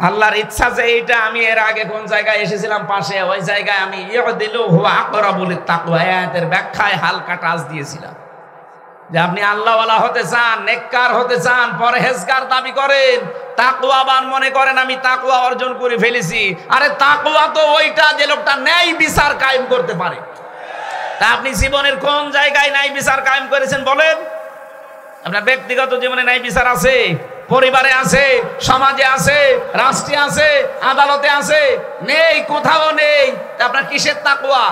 আল্লাহর ইচ্ছা যে এইটা, আমি এর আগে কোন জায়গায় এসেছিলাম পাশে, ওই জায়গায় আমি ইউদিলু হুয়া আকরাবু লিত-তাকওয়া আয়াতের ব্যাখ্যায় হালকা টাচ দিয়েছিলাম যে আপনি আল্লাহওয়ালা হতে চান, নেককার হতে চান, পরহেজগার দাবি করেন, তাকওয়াবান মনে করেন আমি তাকওয়া অর্জন করে ফেলেছি। আরে তাকওয়া তো ওইটা যে লোকটা ন্যায় বিচার কায়েম করতে পারে। তা আপনি জীবনের কোন জায়গায় ন্যায় বিচার কায়েম করেছেন বলেন? আপনার ব্যক্তিগত জীবনে ন্যায় বিচার আছে, পরিবারে আছে, সমাজে আছে, রাষ্ট্রে আছে, আদালতে আছে? নেই, কোথাও নেই। আপনার কিসের তাকওয়া?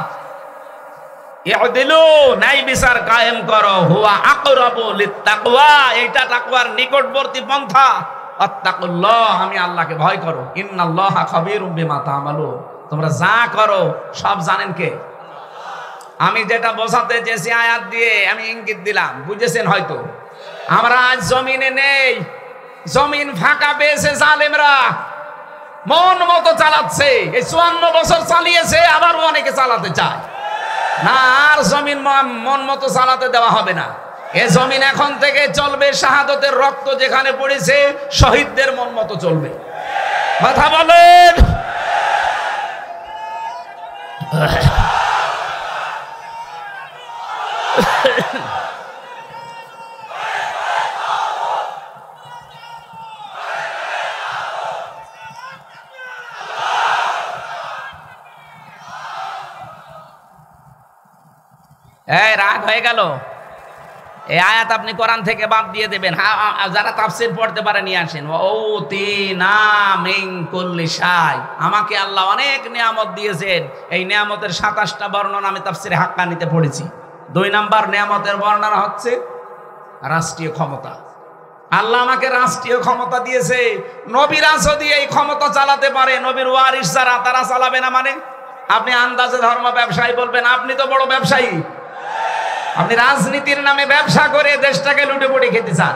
ইউদিলু, ন্যায় বিচার কায়েম করো, হুয়া আকরাবু লিত-তাকওয়া, এইটা তাকওয়ার নিকটবর্তী পন্থা। আত্তাকুল্লাহ, আমি আল্লাহকে ভয় করো। ইন্নাল্লাহা খাবীরুম বিমা তা'মালুন, তোমরা যা করো সব জানেন কে? আমি যেটা বোঝাতে চেয়েছি আয়াত দিয়ে আমি ইঙ্গিত দিলাম, বুঝেছেন হয়তো। আমরা আজ জমিনে নেই, জমিন ফাঁকা পেয়েছে, জালেমরা মন মতো চালাচ্ছে। এই 54 বছর চালিয়েছে, আবার অনেকে চালাতে চায় না। আর জমিন মন মতো চালাতে দেওয়া হবে না। এ জমিন এখন থেকে চলবে শাহাদতের রক্ত যেখানে পড়েছে, শহীদদের মন মতো চলবে। কথা বলেন। এই রাগ হয়ে গেল? এই আয়াত আপনি কোরআন থেকে বাদ দিয়ে দেবেন। যারা তাফসীর পড়তে পারে নিয়ে আসেন। ওতিনা মিন কুল্লি শাই, আমাকে আল্লাহ অনেক নিয়ামত দিয়েছেন। এই নিয়ামতের 27টা বর্ণনা আমি তাফসীরে হাক্কানিতে পড়েছি। 2 নাম্বার নিয়ামতের বর্ণনা হচ্ছে রাষ্ট্রীয় ক্ষমতা। আল্লাহ আমাকে রাষ্ট্রীয় ক্ষমতা দিয়েছে। নবীরা যদি এই ক্ষমতা চালাতে পারে, নবীর ওয়ারিস যারা তারা চালাবে না মানে? আপনি আন্দাজে ধর্ম ব্যবসায়ী বলবেন, আপনি তো বড় ব্যবসায়ী। আপনি রাজনীতির নামে ব্যবসা করে দেশটাকে লুটে পুটে খেতে চান।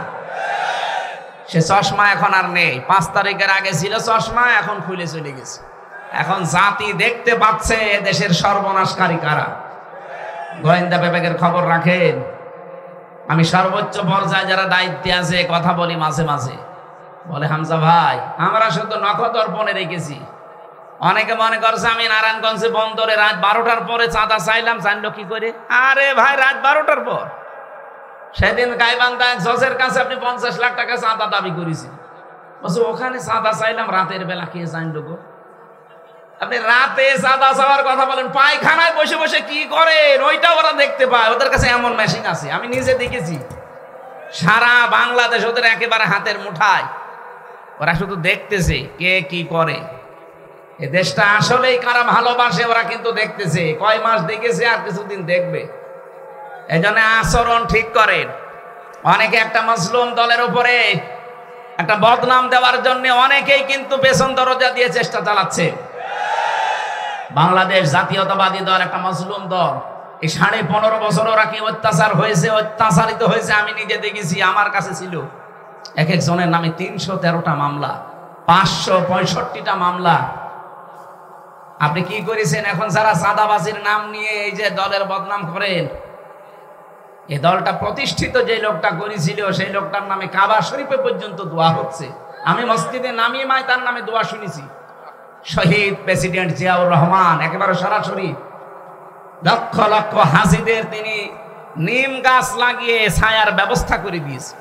সে চশমা এখন আর নেই। 5 তারিখের আগে ছিল চশমা, এখন খুলে চলে গেছে। এখন জাতি দেখতে পাচ্ছে দেশের সর্বনাশকারী কারা। গোয়েন্দা বিভাগের খবর রাখেন। আমি সর্বোচ্চ পর্যায়ে যারা দায়িত্বে আছে কথা বলি মাঝে মাঝে, বলে হামজা ভাই আমরা শুধু নখদর্পণে রেখেছি। অনেকে মনে করছে আমি নারায়ণগঞ্জে বন্দরে রাত 12টার পরে চাঁদা চাইলাম, জানলো কি করে? আরে ভাই রাত 12টার পর সেদিন গাইবান্ধা এক জজের কাছে আপনি 50 লাখ টাকা চাঁদা দাবি করেছেন। বলছে ওখানে চাঁদা চাইলাম রাতের বেলা, কে জানলো গো? আপনি রাতে চাঁদা চাওয়ার কথা বলেন, পায়খানায় বসে বসে কি করেন ওইটা ওরা দেখতে পায়। ওদের কাছে এমন মেশিন আছে, আমি নিজে দেখেছি। সারা বাংলাদেশ ওদের একেবারে হাতের মুঠায়। ওরা শুধু দেখতেছে কে কি করে। এই দেশটা আসলেই কারা ভালোবাসে ওরা কিন্তু দেখতেছে। কয় মাস দেখেছে, আর কিছুদিন দেখবে। এই জন্য আচরণ ঠিক করেন। অনেকে একটা মজলুম দলের উপরে একটা বদনাম দেওয়ার জন্য অনেকেই কিন্তু পেছন দরজা দিয়ে চেষ্টা চালাচ্ছে। বাংলাদেশ জাতীয়তাবাদী দল একটা মজলুম দল। এই 15.5 বছর ওরা কি অত্যাচার হয়েছে, অত্যাচারিত হয়েছে আমি নিজে দেখেছি। আমার কাছে ছিল এক একজনের নামে 313টা মামলা, 565টা মামলা। আপনি কি করেছেন? এখন যারা চাঁদাবাজির নাম নিয়ে এই যে দলের বদনাম করেন, এই দলটা প্রতিষ্ঠিত যে লোকটা করেছিল সেই লোকটার নামে কাবা শরীফে পর্যন্ত দোয়া হচ্ছে। আমি মসজিদে নামিয়ে মাই তার নামে দোয়া শুনেছি। শহীদ প্রেসিডেন্ট জিয়াউর রহমান একেবারে সরাসরি লক্ষ লক্ষ হাজিদের তিনি নিম গাছ লাগিয়ে ছায়ার ব্যবস্থা করে দিয়েছে।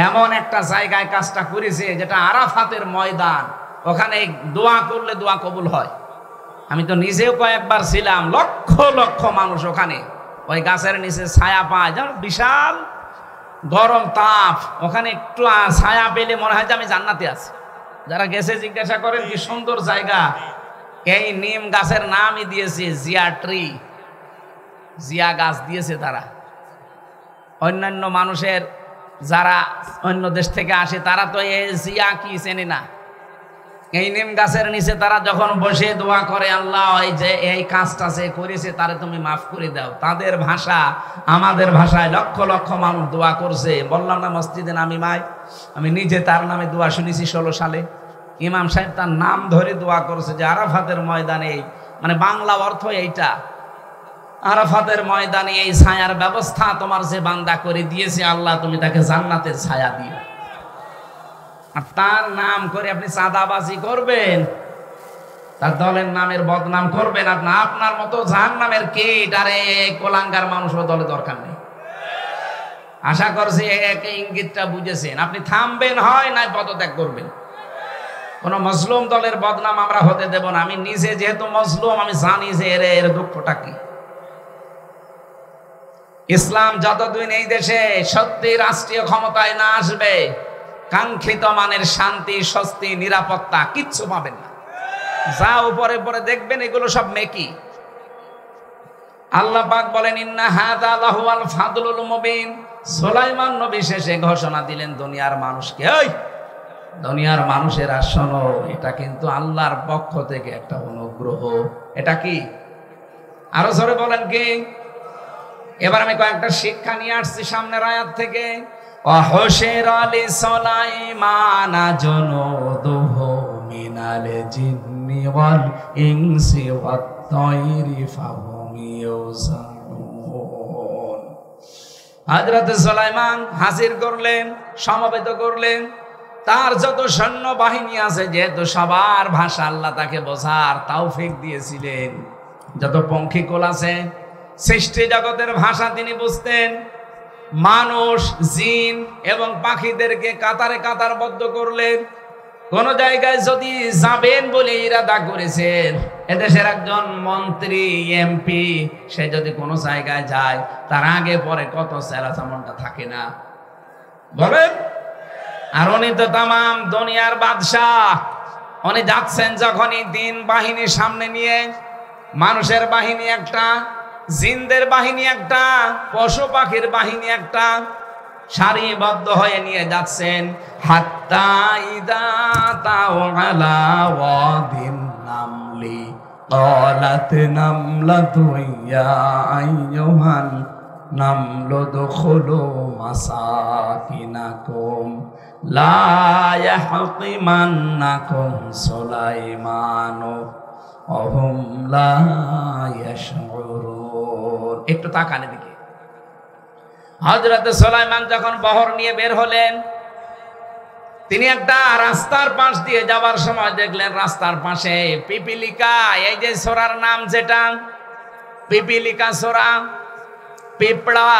এমন একটা জায়গায় কাজটা করেছে যেটা আরাফাতের ময়দান। ওখানে দোয়া করলে দোয়া কবুল হয়। আমি তো নিজেও কয়েকবার ছিলাম। লক্ষ লক্ষ মানুষ ওখানে ওই গাছের নিচে ছায়া পায়। যেমন বিশাল গরম তাপ, ওখানে একটু ছায়া পেলে মনে হয় যে আমি জান্নাতে আছি। যারা গেছে জিজ্ঞাসা করেন কি সুন্দর জায়গা। এই নিম গাছের নামই দিয়েছে জিয়া ট্রি, জিয়া গাছ দিয়েছে তারা। অন্যান্য মানুষের যারা অন্য দেশ থেকে আসে তারা তো এই জিয়া কি চেনে না। এই নিম গাছের নিচে তারা যখন বসে দোয়া করে, আল্লাহ এই যে এই কাজটা যে করেছে তারে তুমি মাফ করে দাও। তাদের ভাষা আমাদের ভাষায় লক্ষ লক্ষ মানুষ দোয়া করছে। বললাম না মসজিদে নামি মাই, আমি নিজে তার নামে দোয়া শুনেছি 16 সালে। ইমাম সাহেব তার নাম ধরে দোয়া করছে যে আরাফাতের ময়দানে, মানে বাংলা অর্থ এইটা, আরাফাতের ময়দানে এই ছায়ার ব্যবস্থা তোমার যে বান্দা করে দিয়েছে, আল্লাহ তুমি তাকে জান্নাতের ছায়া দিও। আর তার নাম করে আপনি চাঁদাবাজি করবেন, তার দলের নামের বদনাম করবেন। আপনার মতো জাহান্নামের কীট আর কোলাঙ্গার মানুষ ও দলে দরকার নেই। আশা করছি এক ইঙ্গিতটা বুঝেছেন। আপনি থামবেন হয় না পদত্যাগ করবেন। কোন মজলুম দলের বদনাম আমরা হতে দেব না। আমি নিজে যেহেতু মজলুম, আমি জানি যে এর দুঃখটা কি। ইসলাম যতদিন এই দেশে সত্যি রাষ্ট্রীয় ক্ষমতায় না আসবে, কাঙ্ক্ষিত মানের শান্তি, স্বস্তি, নিরাপত্তা কিচ্ছু পাবেন না। যা উপরে পরে দেখবেন এগুলো সব মেকি। আল্লাহ পাক বলেন ইন্না হাযা লাহুল ফাদলুল মুবিন। সুলাইমান নবী শেষে ঘোষণা দিলেন দুনিয়ার মানুষকে, ওই দুনিয়ার মানুষেরা শোনো, এটা কিন্তু আল্লাহর পক্ষ থেকে একটা অনুগ্রহ। এটা কি? আরো জোরে বলেন কি? এবার আমি কয়েকটা শিক্ষা নিয়ে আসছি সামনের আয়াত থেকে। অহশেরা লিসুলাইমানা জুনুদুহু মিনাল জিন্নি ওয়াল ইনসি ওয়াত তায়রি ফাহুম ইউজানুন। হযরত সুলাইমান হাজির করলেন, সমবেত করলেন তার যত সৈন্য বাহিনী আছে। যেহেতু সবার ভাষা আল্লাহ তাকে বোঝার তৌফিক দিয়েছিলেন, যত পঙ্খিকুল আছে সৃষ্টি জগতের ভাষা তিনি বুঝতেন। মানুষ, জিন এবং পাখিদেরকে কাতারে কাতারবদ্ধ করলেন। কোন জায়গায় যদি যাবেন বলে ইরাদা করেছেন, এদেশের একজন মন্ত্রী এমপি সে যদি কোনো জায়গায় যায়, তার আগে পরে কত চেলাচামনটা থাকে না বলেন। আর উনি তো তামাম দুনিয়ার বাদশাহ। উনি যাচ্ছেন যখনই দিন বাহিনী সামনে নিয়ে, মানুষের বাহিনী একটা, জিনদের বাহিনী একটা, পশু পাখির বাহিনী একটা, সারিবদ্ধ হয়ে নিয়ে যাচ্ছেন। হাত্তা ইদা তাও আলা ওয়াদিন নামলি ক্বালাত নামলাতু ইয়া আইয়ুহান নামলু দুখুলু মাসাকিনাকুম লা ইয়াহতিমান্নাকুম সুলাইমানু ওয়া হুম লা ইয়াশউরুন। একটু তাকান এদিকে। হযরত সুলাইমান যখন বহর নিয়ে বের হলেন, তিনি একটা রাস্তার পাশ দিয়ে যাবার সময় দেখলেন রাস্তার পাশে পিপিলিকা, এই যে সূরার নাম যেটা পিপিলিকা সূরা, পিঁপড়া,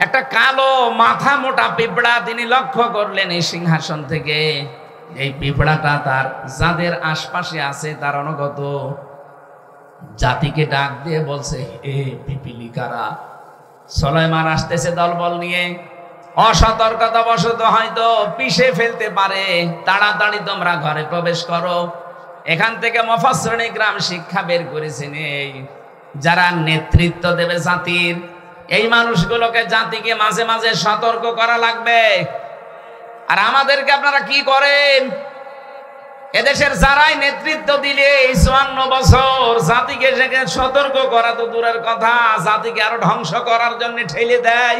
একটা কালো মাথা মোটা পিঁপড়া তিনি লক্ষ্য করলেন এই সিংহাসন থেকে। এই পিঁপড়াটা তার যাদের আশপাশে আছে তার অনুগত জাতিকে ডাক দিয়ে বলছে, এ পিপিলিকারা, সুলাইমান আসতেছে দলবল নিয়ে, অসতর্কতা বশত হয়তো পিষে ফেলতে পারে, তাড়াতাড়ি তোমরা ঘরে প্রবেশ করো। এখান থেকে মুফাসসিরিন ইকরাম শিক্ষা বের করেছেন, এই যারা নেতৃত্ব দেবে জাতির, এই মানুষগুলোকে জাতিকে মাঝে মাঝে সতর্ক করা লাগবে। আর আমাদেরকে আপনারা কি করেন? এদেশের যারাই নেতৃত্ব দিলে এই 54 বছর জাতিকে সেখানে সতর্ক করা তো দূরের কথা, জাতিকে আরো ধ্বংস করার জন্য ঠেলে দেয়।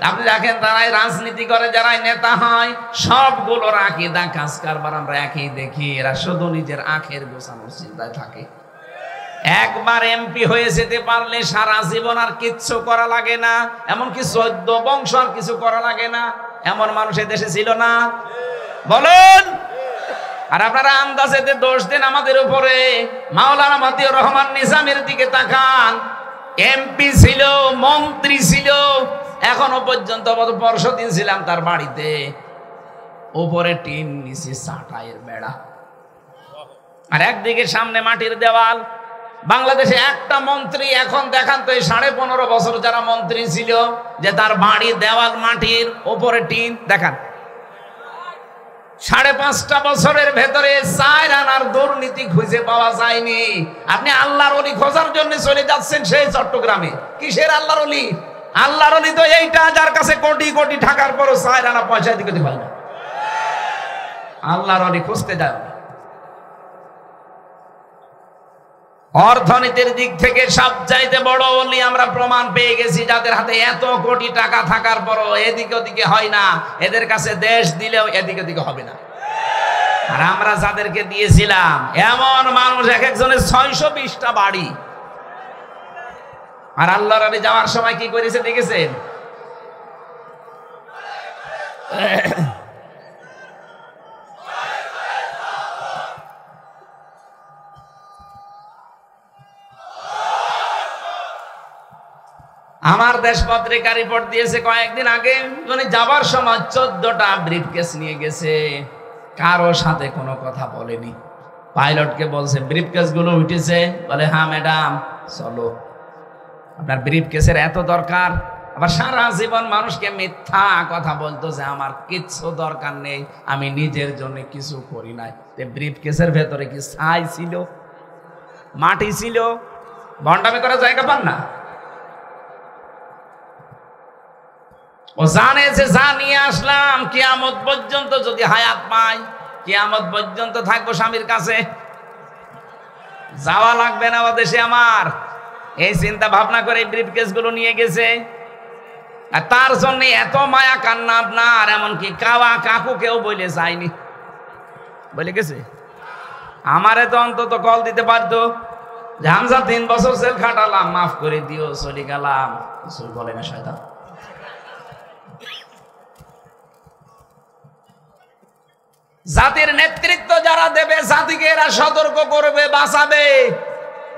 আপনি দেখেন তারাই রাজনীতি করে, যারাই নেতা হয়, সবগুলোর আকীদা কাজ কারবার আমরা একই দেখি। এরা শুধু নিজের আখের গোছানোর চিন্তায় থাকে। একবার এমপি হয়ে যেতে পারলে সারা জীবন আর কিচ্ছু করা লাগে না, এমনকি 14 বংশ আর কিছু করা লাগে না। এমন মানুষ দেশে ছিল না বলেন? আর আপনারা আন্দাজেতে দোষ দেন আমাদের উপরে। মাওলানা মতিউর রহমান নিজামের দিকে তাকান, এমপি ছিল, মন্ত্রী ছিল, এখনো পর্যন্ত পরশুদিন ছিলাম তার বাড়িতে, উপরে টিন, নিচে চাটাইয়ের বেড়া, আর একদিকে সামনে মাটির দেওয়াল। বাংলাদেশে একটা মন্ত্রী এখন দেখান তো, এই 15.5 বছর যারা মন্ত্রী ছিল, যে তার বাড়ি দেওয়াল মাটির, উপরে টিন দেখান। 5.5 বছরের ভেতরে 4 আনার দুর্নীতি খুঁজে পাওয়া যায়নি। আপনি আল্লাহর ওলি খোঁজার জন্য চলে যাচ্ছেন সেই চট্টগ্রামে। কিসের আল্লাহর ওলি? আল্লাহর ওলি তো এইটা যার কাছে কোটি কোটি টাকার পরও 4 আনা পয়সা দিতে পারে না। আল্লাহর ওলি খুঁজতে যাও। অর্থনীতির দিক থেকে সবচাইতে বড় ওলি আমরা প্রমাণ পেয়ে গেছি, যাদের হাতে এত কোটি টাকা থাকার পরও এদিকে ওদিকে হয় না। এদের কাছে দেশ দিলেও এদিকে ওদিকে হবে না। আর আমরা যাদেরকে দিয়েছিলাম, এমন মানুষ এক একজনের 620টা বাড়ি। আর আল্লাহর ওলি যাওয়ার সময় কি করেছে দেখেছেন? আমার দেশ পত্রিকা রিপোর্ট দিয়েছে কয়েকদিন আগে, মানে যাবার সময় 14টা ব্রিফকেস নিয়ে গেছে, কারো সাথে কোনো কথা বলেনি। পাইলটকে বলছে ব্রিফকেস গুলো উঠেছে, বলে হ্যাঁ ম্যাডাম চলো। আপনার ব্রিফকেসের এত দরকার? আবার সারা জীবন মানুষকে মিথ্যা কথা বলতো যে আমার কিচ্ছু দরকার নেই, আমি নিজের জন্য কিছু করি নাই। ব্রিফকেসের ভেতরে কি ছাই ছিল, মাটি ছিল? ভণ্ডামি করার জায়গা পান না। ও জানে যে যা নিয়ে আসলাম কিয়ামত পর্যন্ত যদি হায়াত পাই, কিয়ামত পর্যন্ত থাকবো স্বামীর কাছে, যাওয়া লাগবে না ও দেশে আমার। এই চিন্তা ভাবনা করে ব্রিফকেস গুলো নিয়ে গেছে। আর তার জন্য এত মায়া কান্না আপনার, এমনকি কাওয়া কাকু কেউ বলে যায়নি, বলে গেছে। আমারে তো অন্তত কল দিতে পারতো যে হামজা 3 বছর জেল খাটালাম, মাফ করে দিও, চলে গেলাম। কিছু বলে না শয়তান। জাতির নেতৃত্ব যারা দেবে, জাতিকে এরা সতর্ক করবে, বাঁচাবে।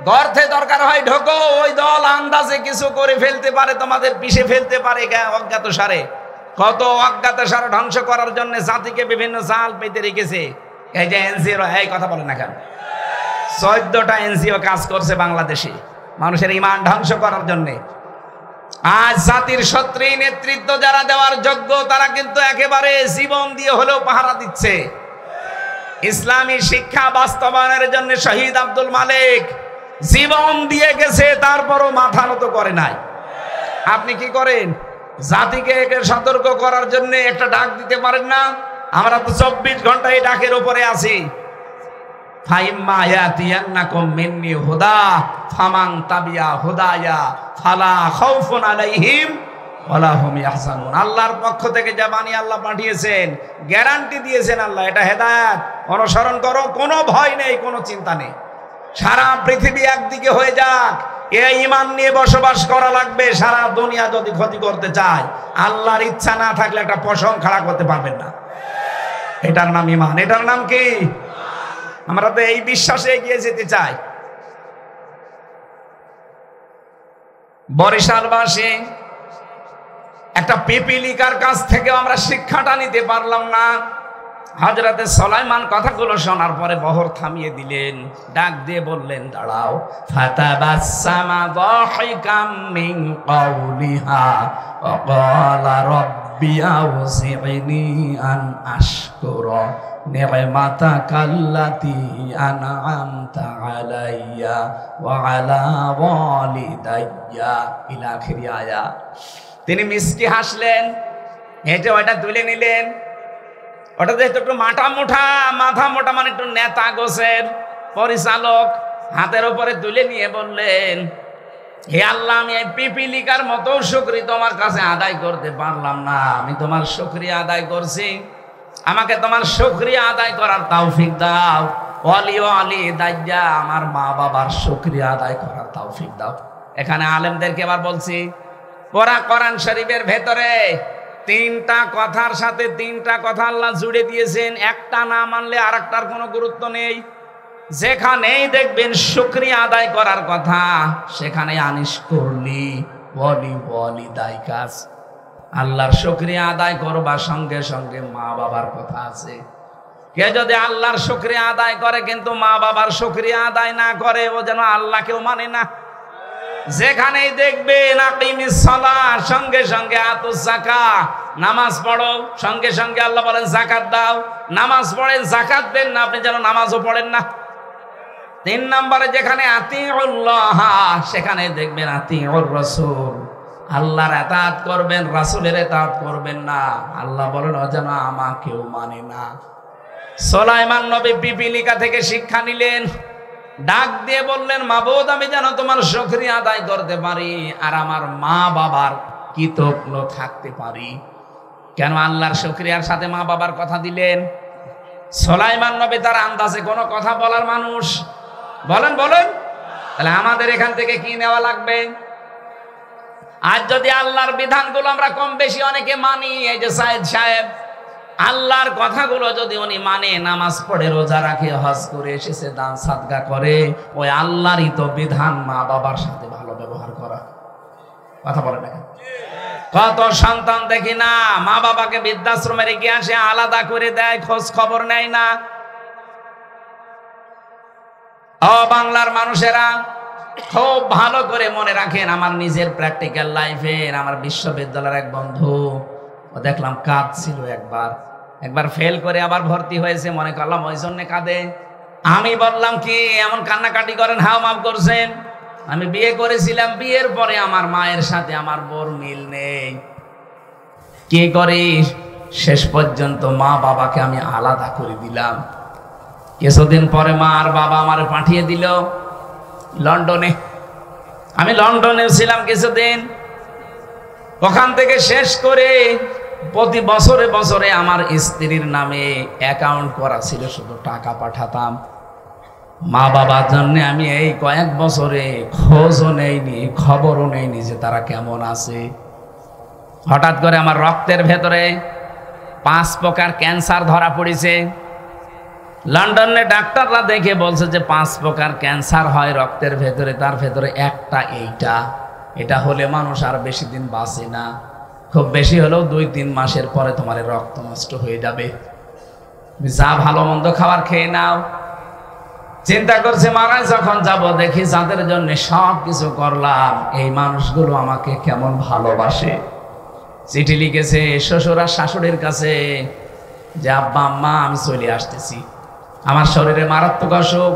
গর্তে দরকার হয় ঢোকো, ওই দল আন্দাজে কিছু করে ফেলতে পারে, তোমাদের পিষে ফেলতে পারে অজ্ঞাত সারে। কত অজ্ঞাতসার ধ্বংস করার জন্য জাতিকে বিভিন্ন জাল পেতে রেখেছে। এই যে এনজিও, এই কথা বলে না কেন, 14টা এনজিও কাজ করছে বাংলাদেশে মানুষের ঈমান ধ্বংস করার জন্য। আজ জাতির সত্ত্বী নেতৃত্ব যারা দেওয়ার যোগ্য তারা কিন্তু একেবারে জীবন দিয়ে হলেও পাহারা দিচ্ছে। ইসলামী শিক্ষা বাস্তবায়নের জন্য শহীদ আব্দুল মালিক জীবন দিয়ে গেছে, তারপরও মাথা নত করে নাই। আপনি কি করেন? জাতিকে সতর্ক করার জন্য একটা ডাক দিতে পারেন না? আমরা তো 24 ঘন্টা এই ডাকের উপরে আছি। ফাইম্মা ইয়াতিয়ান্নাকুম মিন্নি হুদা ফামান তাবিয়া হুদায়া ফালা খাউফুন আলাইহিম ওয়ালা হুম ইয়াহজানুন। আল্লাহর পক্ষ থেকে যা বাণী আল্লাহ পাঠিয়েছেন, গ্যারান্টি দিয়েছেন আল্লাহ, এটা হেদায়েত, অনুসরণ করো, কোনো ভয় নেই, কোনো চিন্তা নেই। সারা পৃথিবী একদিকে হয়ে যাক, এই ঈমান নিয়ে বসবাস করা লাগবে। সারা দুনিয়া যদি ক্ষতি করতে চায়, আল্লাহর ইচ্ছা না থাকলে একটা পশম খাড়া করতে পারবেন না। এটার নাম ঈমান। এটার নাম কি? আমরা তো এই বিশ্বাসে এগিয়ে যেতে চাই। বরিশালবাসী একটা পিপিলিকার কাছ থেকে আমরা শিক্ষাটা নিতে পারলাম না। হযরতে সুলাইমান কথাগুলো শোনার পরে বহর থামিয়ে দিলেন, ডাক দিয়ে বললেন, দাঁড়াও। ফাতাবাসসামা দাহিকাম মিন কাউলিহা ওয়া ক্বালা রাব্বি আউযি'নি আন আশকুরা নি'মাতাকাল্লাতী আন'আমতা আলাইয়া ওয়া আলা ওয়ালিদাইয়া ইলা আখিরি আয়াত। তিনি মিষ্টি হাসলেন, হেঁটে ওটা তুলে নিলেন। ওটা যেহেতু একটু মাথা মোটা মানে একটু নেতা গোছের পরিচালক, হাতের উপরে তুলে নিয়ে বললেন, হে আল্লাহ, আমি এই পিপিলিকার মতো শুকরিয়া তোমার কাছে আদায় করতে পারলাম না, আমি তোমার শুকরিয়া আদায় করছি, আমাকে তোমার শুকরিয়া আদায় করার তৌফিক দাও। ওয়ালি দাইয়া, আমার মা বাবার শুকরিয়া আদায় করার তৌফিক দাও। এখানে আলেমদেরকে এবার বলছি, পড়া কোরআন শরীফের ভেতরে 3টা কথার সাথে 3টা কথা আল্লাহ জুড়ে দিয়েছেন। একটা না মানলে আরেকটার কোনো গুরুত্ব নেই। যেখানেই দেখবেন শুকরিয়া আদায় করার কথা, সেখানে আনিস করলি বলি দায়কাজ, আল্লাহর শুকরিয়া আদায় করবার সঙ্গে সঙ্গে মা বাবার কথা আছে। কে যদি আল্লাহর শুকরিয়া আদায় করে কিন্তু মা বাবার শুকরিয়া আদায় না করে, ও যেন আল্লাহকেও মানে না। যেখানেই দেখবেন আকিমিস সালাহ, সঙ্গে সঙ্গে আতুস যাকাত, নামাজ পড়ো, সঙ্গে সঙ্গে আল্লাহ বলেন যাকাত দাও। নামাজ পড়েন, যাকাত দেন না, আপনি যেন নামাজও পড়েন না। 3 নম্বরে যেখানে আতিউল্লাহ, সেখানে দেখবেন আতিউর রাসূল, আল্লাহর ইতাআত করবেন, রাসূলের ইতাআত করবেন না। আল্লাহ বলেন, ও যেন আমাকেও মানে না। সুলাইমান নবী পিপিলিকা থেকে শিক্ষা নিলেন, ডাক দিয়ে বললেন, মাবুদ, আমি যেন তোমার শুকরিয়া আদায় করতে পারি আর আমার মা বাবার কৃতজ্ঞ থাকতে পারি। কেন আল্লাহর শুকরিয়ার সাথে মা বাবার কথা দিলেন? সুলাইমান নবী তার আন্দাজে কোনো কথা বলার মানুষ। বলেন তাহলে আমাদের এখান থেকে কি নেওয়া লাগবে? আজ যদি আল্লাহর বিধানগুলো আমরা কম বেশি অনেকে মানি, এই যে সাইদ সাহেব আল্লাহর কথাগুলো যদি উনি মানে, নামাজ পড়ে, রোজা রাখে, হজ করে এসেছে, দান সাদকা করে, ওই আল্লাহরই তো বিধান মা বাবার সাথে ভালো ব্যবহার করা। কথা বলে না? কত সন্তান দেখি না মা বাবাকে বৃদ্ধাশ্রমে রেখে আসে, আলাদা করে দেয়, খোঁজ খবর নেয় না। ও বাংলার মানুষেরা, খুব ভালো করে মনে রাখেন, আমার নিজের প্র্যাকটিক্যাল লাইফের, আমার বিশ্ববিদ্যালয়ের এক বন্ধু, ও দেখলাম কাঁদছিল। একবার ফেল করে আবার ভর্তি হয়েছে, মনে করলাম ওই জন্য কাঁদে। আমি বললাম, কি এমন কান্নাকাটি করেন? হাও মাফ করছেন, আমি বিয়ে করেছিলাম, বিয়ের পরে আমার মায়ের সাথে আমার বোর মিল নেই। কি করিস? শেষ পর্যন্ত মা বাবাকে আমি আলাদা করে দিলাম। কিছুদিন পরে মা আর বাবা আমার পাঠিয়ে দিল লন্ডনে। আমি লন্ডনে ছিলাম কিছুদিন। ওখান থেকে শেষ করে প্রতি বছরে বছরে আমার স্ত্রীর নামে অ্যাকাউন্ট করা ছিল, শুধু টাকা পাঠাতাম। মা বাবার জন্য আমি এই কয়েক বছরে খোঁজও নেইনি, খবরও নেইনি যে তারা কেমন আছে। হঠাৎ করে আমার রক্তের ভেতরে 5 প্রকার ক্যান্সার ধরা পড়েছে। লন্ডনে ডাক্তাররা দেখে বলছে যে 5 প্রকার ক্যান্সার হয় রক্তের ভেতরে, তার ভেতরে একটা এইটা। এটা হলে মানুষ আর বেশি দিন বাঁচে না। খুব বেশি হলেও 2-3 মাসের পরে তোমার রক্ত নষ্ট হয়ে যাবে, যা ভালো মন্দ খাবার খেয়ে নাও। চিন্তা করছে মারায় যখন যাব দেখি যাদের জন্য সব কিছু করলাম এই মানুষগুলো আমাকে কেমন ভালোবাসে। চিঠি লিখেছে শ্বশুর আর শাশুড়ির কাছে যে আব্বা আম্মা আমি চলে আসতেছি, আমার শরীরে মারাত্মক অসুখ,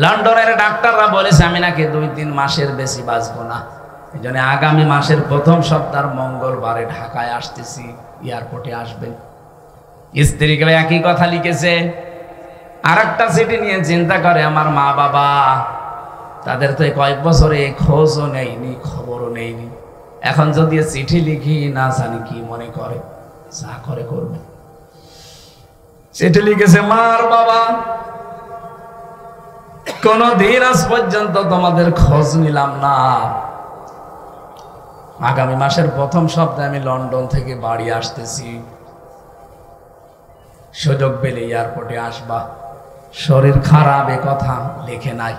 লন্ডনের ডাক্তাররা বলেছে আমি নাকি 2-3 মাসের বেশি বাঁচবো না, এই জন্য আগামী মাসের প্রথম সপ্তাহ মঙ্গলবারে ঢাকায় আসতেছি, এয়ারপোর্টে আসবেন। স্ত্রীকে একই কথা লিখেছে। আর একটা চিঠি নিয়ে চিন্তা করে আমার মা বাবা, তাদের তো কয়েক বছরে খোঁজও নেইনি, খবরও নেইনি, এখন যদি চিঠি লিখি না জানি কি মনে করে, যা করে করবে। চিঠি লিখেছে মার বাবা কোনদিন আজ পর্যন্ত তোমাদের খোঁজ নিলাম না, আগামী মাসের প্রথম সপ্তাহে আমি লন্ডন থেকে বাড়ি আসতেছি, সুযোগ পেলে এয়ারপোর্টে আসবা, শরীর খারাপ এ কথা লেখে নাই।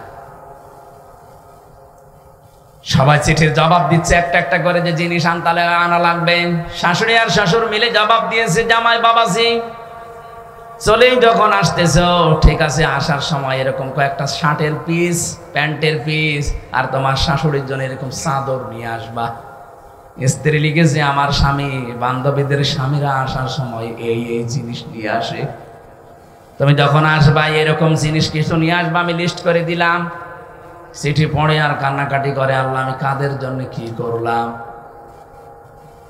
সবাই চিঠির জবাব দিচ্ছে একটা একটা করে যে জিনিস আনতালে আনা লাগবে। শাশুড়ি আর শ্বশুর মিলে জবাব দিয়েছে জামাই বাবাজি চলেই যখন আসতেছ ঠিক আছে, আসার সময় এরকম কয়েকটা শার্টের পিস, প্যান্টের পিস আর তোমার শাশুড়ির জন্য এরকম চাদর নিয়ে আসবা। স্ত্রী লিখেছে আমার স্বামী বান্ধবীদের স্বামীরা আসার সময় এই এই জিনিস নিয়ে আসে, তুমি যখন আসবা এরকম জিনিস কিছু নিয়ে আসবা, আমি লিস্ট করে দিলাম। চিঠি পড়ে আর কান্নাকাটি করে আল্লাহ আমি কাদের জন্য কি করলাম,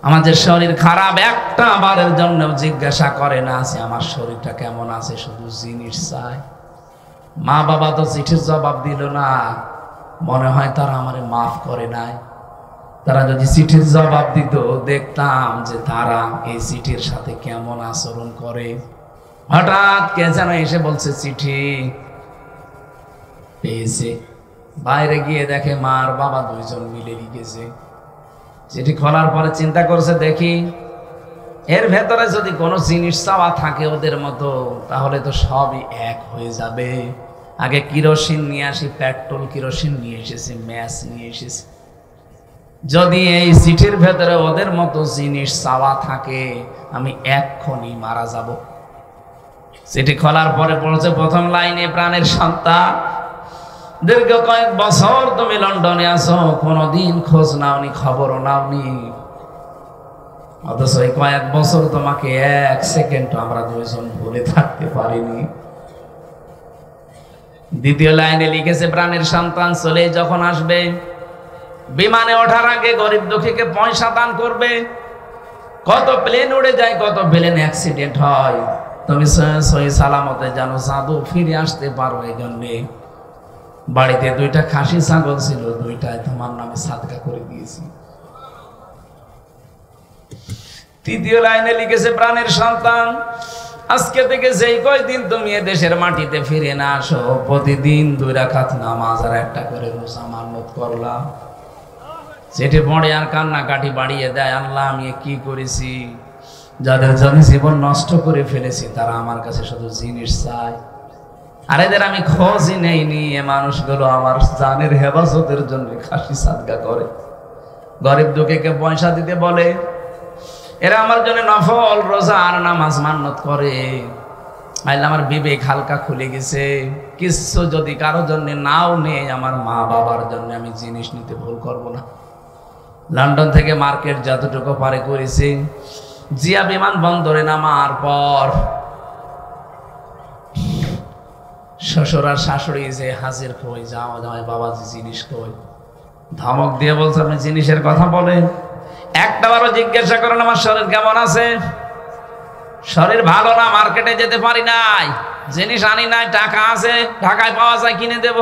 আমাদের শরীর খারাপ একটা বারের জন্য জিজ্ঞাসা করে না আছে আমার শরীরটা কেমন আছে, শুধু জিনিস চায়। মা বাবা তো চিঠির জবাব দিল না, মনে হয় তারা আমারে মাফ করে নাই, তারা যদি চিঠির জবাব দিত দেখতাম যে তারা এই চিঠির সাথে কেমন আচরণ করে। হঠাৎ কে যেন এসে বলছে চিঠি পেয়েছে, বাইরে গিয়ে দেখে মার বাবা দুইজন মিলে লিখেছে। চিঠি খোলার পরে চিন্তা করছে দেখি এর ভেতরে যদি কোনো জিনিস চাওয়া থাকে ওদের মতো তাহলে তো সবই এক হয়ে যাবে। আগে কিরোসিন নিয়ে আসি, পেট্রোল কিরোসিন নিয়ে এসেছে, ম্যাচ নিয়ে এসেছে, যদি এই চিঠির ভেতরে ওদের মতো জিনিস চাওয়া থাকে আমি এক্ষুনি মারা যাব। চিঠি খোলার পরে পড়েছে প্রথম লাইনে প্রাণের সন্তান দীর্ঘ কয়েক বছর তুমি লন্ডনে আছো, কোনদিন খোঁজ নাওনি, খবরও নাওনি, অথচ এই কয়েক বছর তোমাকে এক সেকেন্ড আমরা দুইজন ভুলে থাকতে পারিনি। দ্বিতীয় লাইনে লিখেছে প্রাণের সন্তান চলে যখন আসবে বিমানে ওঠার আগে গরিব দুঃখীকে পয়সা দান করবে। কত প্লেন উড়ে যায়, কত প্লেন অ্যাক্সিডেন্ট হয়, তুমি সহি সালামতে জানো জাদু ফিরে আসতে পারো। এই জন্যে বাড়িতে 2টা খাসি ছাগল ছিল, 2টায় তোমার নামে সাদকা করে দিয়েছি। তৃতীয় লাইনে লিখেছে প্রাণের সন্তান আজকে থেকে যেই কয়দিন তুমি এ দেশের মাটিতে ফিরে না আসো প্রতিদিন 2 রাকাত নামাজ আর 1টা করে রোজা মান্নত করলাম। সেটি পড়ে আর কান্নাকাটি বাড়িয়ে দেয়, আল্লাহ আমি কি করেছি, যাদের জন্য জীবন নষ্ট করে ফেলেছি তারা আমার কাছে শুধু জিনিস চায়, আর এদের আমি খোঁজই নেইনি। এ মানুষগুলো আমার জানের হেফাজতের জন্য খাসি সাদকা করে, গরিব দুঃখীকে পয়সা দিতে বলে, এরা আমার জন্য নফল রোজা আর নামাজ মান্নত করে। আইলে আমার বিবেক হালকা খুলে গেছে, কিছু যদি কারো জন্য নাও নেই আমার মা বাবার জন্য আমি জিনিস নিতে ভুল করব না। লন্ডন থেকে মার্কেট যতটুকু পারে করেছি, জিয়া বিমান বন্দরে নামার পর শ্বশুর আর শাশুড়ি যে হাজির কই, যাও জামাই বাবাজি জিনিস কই, ধমক দিয়ে বলছে আপনি জিনিসের কথা বলেন, একটাবারও জিজ্ঞাসা করেন আমার শরীর কেমন আছে, শরীর ভালো না, মার্কেটে যেতে পারি নাই, জিনিস আনি নাই, টাকা আছে ঢাকায় পাওয়া যায় কিনে দেব।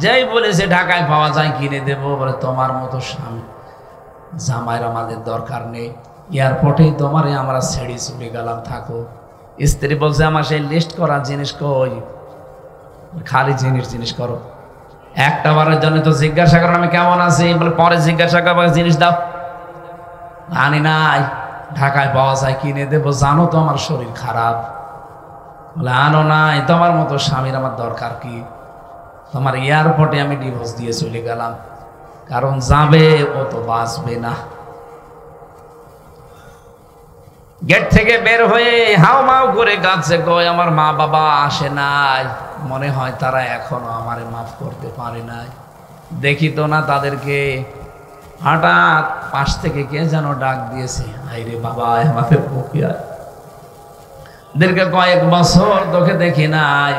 যেই বলেছে ঢাকায় পাওয়া যায় কিনে দেব, বলে তোমার মতো স্বামী জামাইয়ের আমাদের দরকার নেই, এয়ারপোর্টেই তোমারে আমরা ছেড়ে চলে গেলাম, থাকো। স্ত্রী বলছে আমার সেই লিস্ট করা জিনিস কই, খালি জিনিস করো, একটা বারের জন্য তো জিজ্ঞাসা করো আমি কেমন আছি, বলে পরে জিজ্ঞাসা করবো জিনিস দাও, আনি নাই, ঢাকায় পাওয়া যায় কিনে দেবো, জানো তো আমার শরীর খারাপ, বলে আনো নাই, তোমার মতো স্বামীর আমার দরকার কি, তোমার এয়ারপোর্টে আমি ডিভোর্স দিয়ে চলে গেলাম, কারণ যাবে ও তো বাঁচবে না। গেট থেকে বের হয়ে হাও মাও করে কাঁদছে, কই আমার মা বাবা আসে নাই, মনে হয় তারা এখনো আমারে মাফ করতে পারে নাই, দেখি তো না তাদেরকে। হঠাৎ পাশ থেকে কে যেন ডাক দিয়েছে, আইরে বাবা আমাদের বকিয়া, দীর্ঘ কয়েক বছর তোকে দেখি নাই,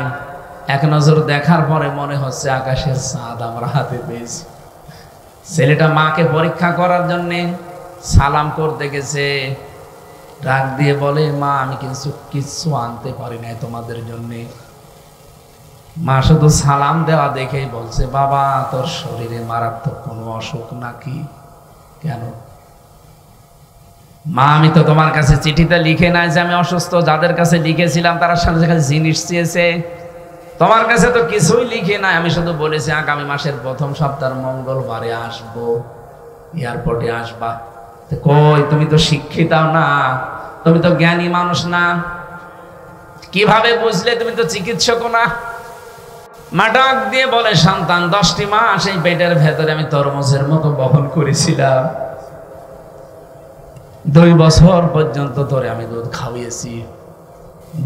এক নজর দেখার পরে মনে হচ্ছে আকাশের চাঁদ আমরা হাতে পেয়েছি। ছেলেটা মাকে পরীক্ষা করার জন্য সালাম করতে গেছে, ডাক দিয়ে বলে, মা আমি কিছু আনতে পারি নাই তোমাদের জন্য। মা শুধু সালাম দেওয়া দেখেই বলছে, বাবা তোর শরীরে মারাত্মক কোনো অসুখ নাকি? কেন? মা আমি তো তোমার কাছে চিঠিতে লিখে নাই যে আমি অসুস্থ, যাদের কাছে লিখেছিলাম তারা সাথে সাথে জিনিস চেয়েছে, তোমার কাছে তো কিছুই লিখে নাই, আমি শুধু বলেছি আগামী মাসের প্রথম সপ্তাহের মঙ্গলবারে আসবো, এয়ারপোর্টে আসবা। কই তুমি তো শিক্ষিত না, তুমি তো জ্ঞানী মানুষ না, কিভাবে বুঝলে? তুমি তো চিকিৎসকও না। মা ডাক দিয়ে বলে, সন্তান 10টি মাস এই পেটের ভেতরে আমি তরমুজের মতো বহন করেছিলাম, 2 বছর পর্যন্ত তোরে আমি দুধ খাওয়িয়েছি,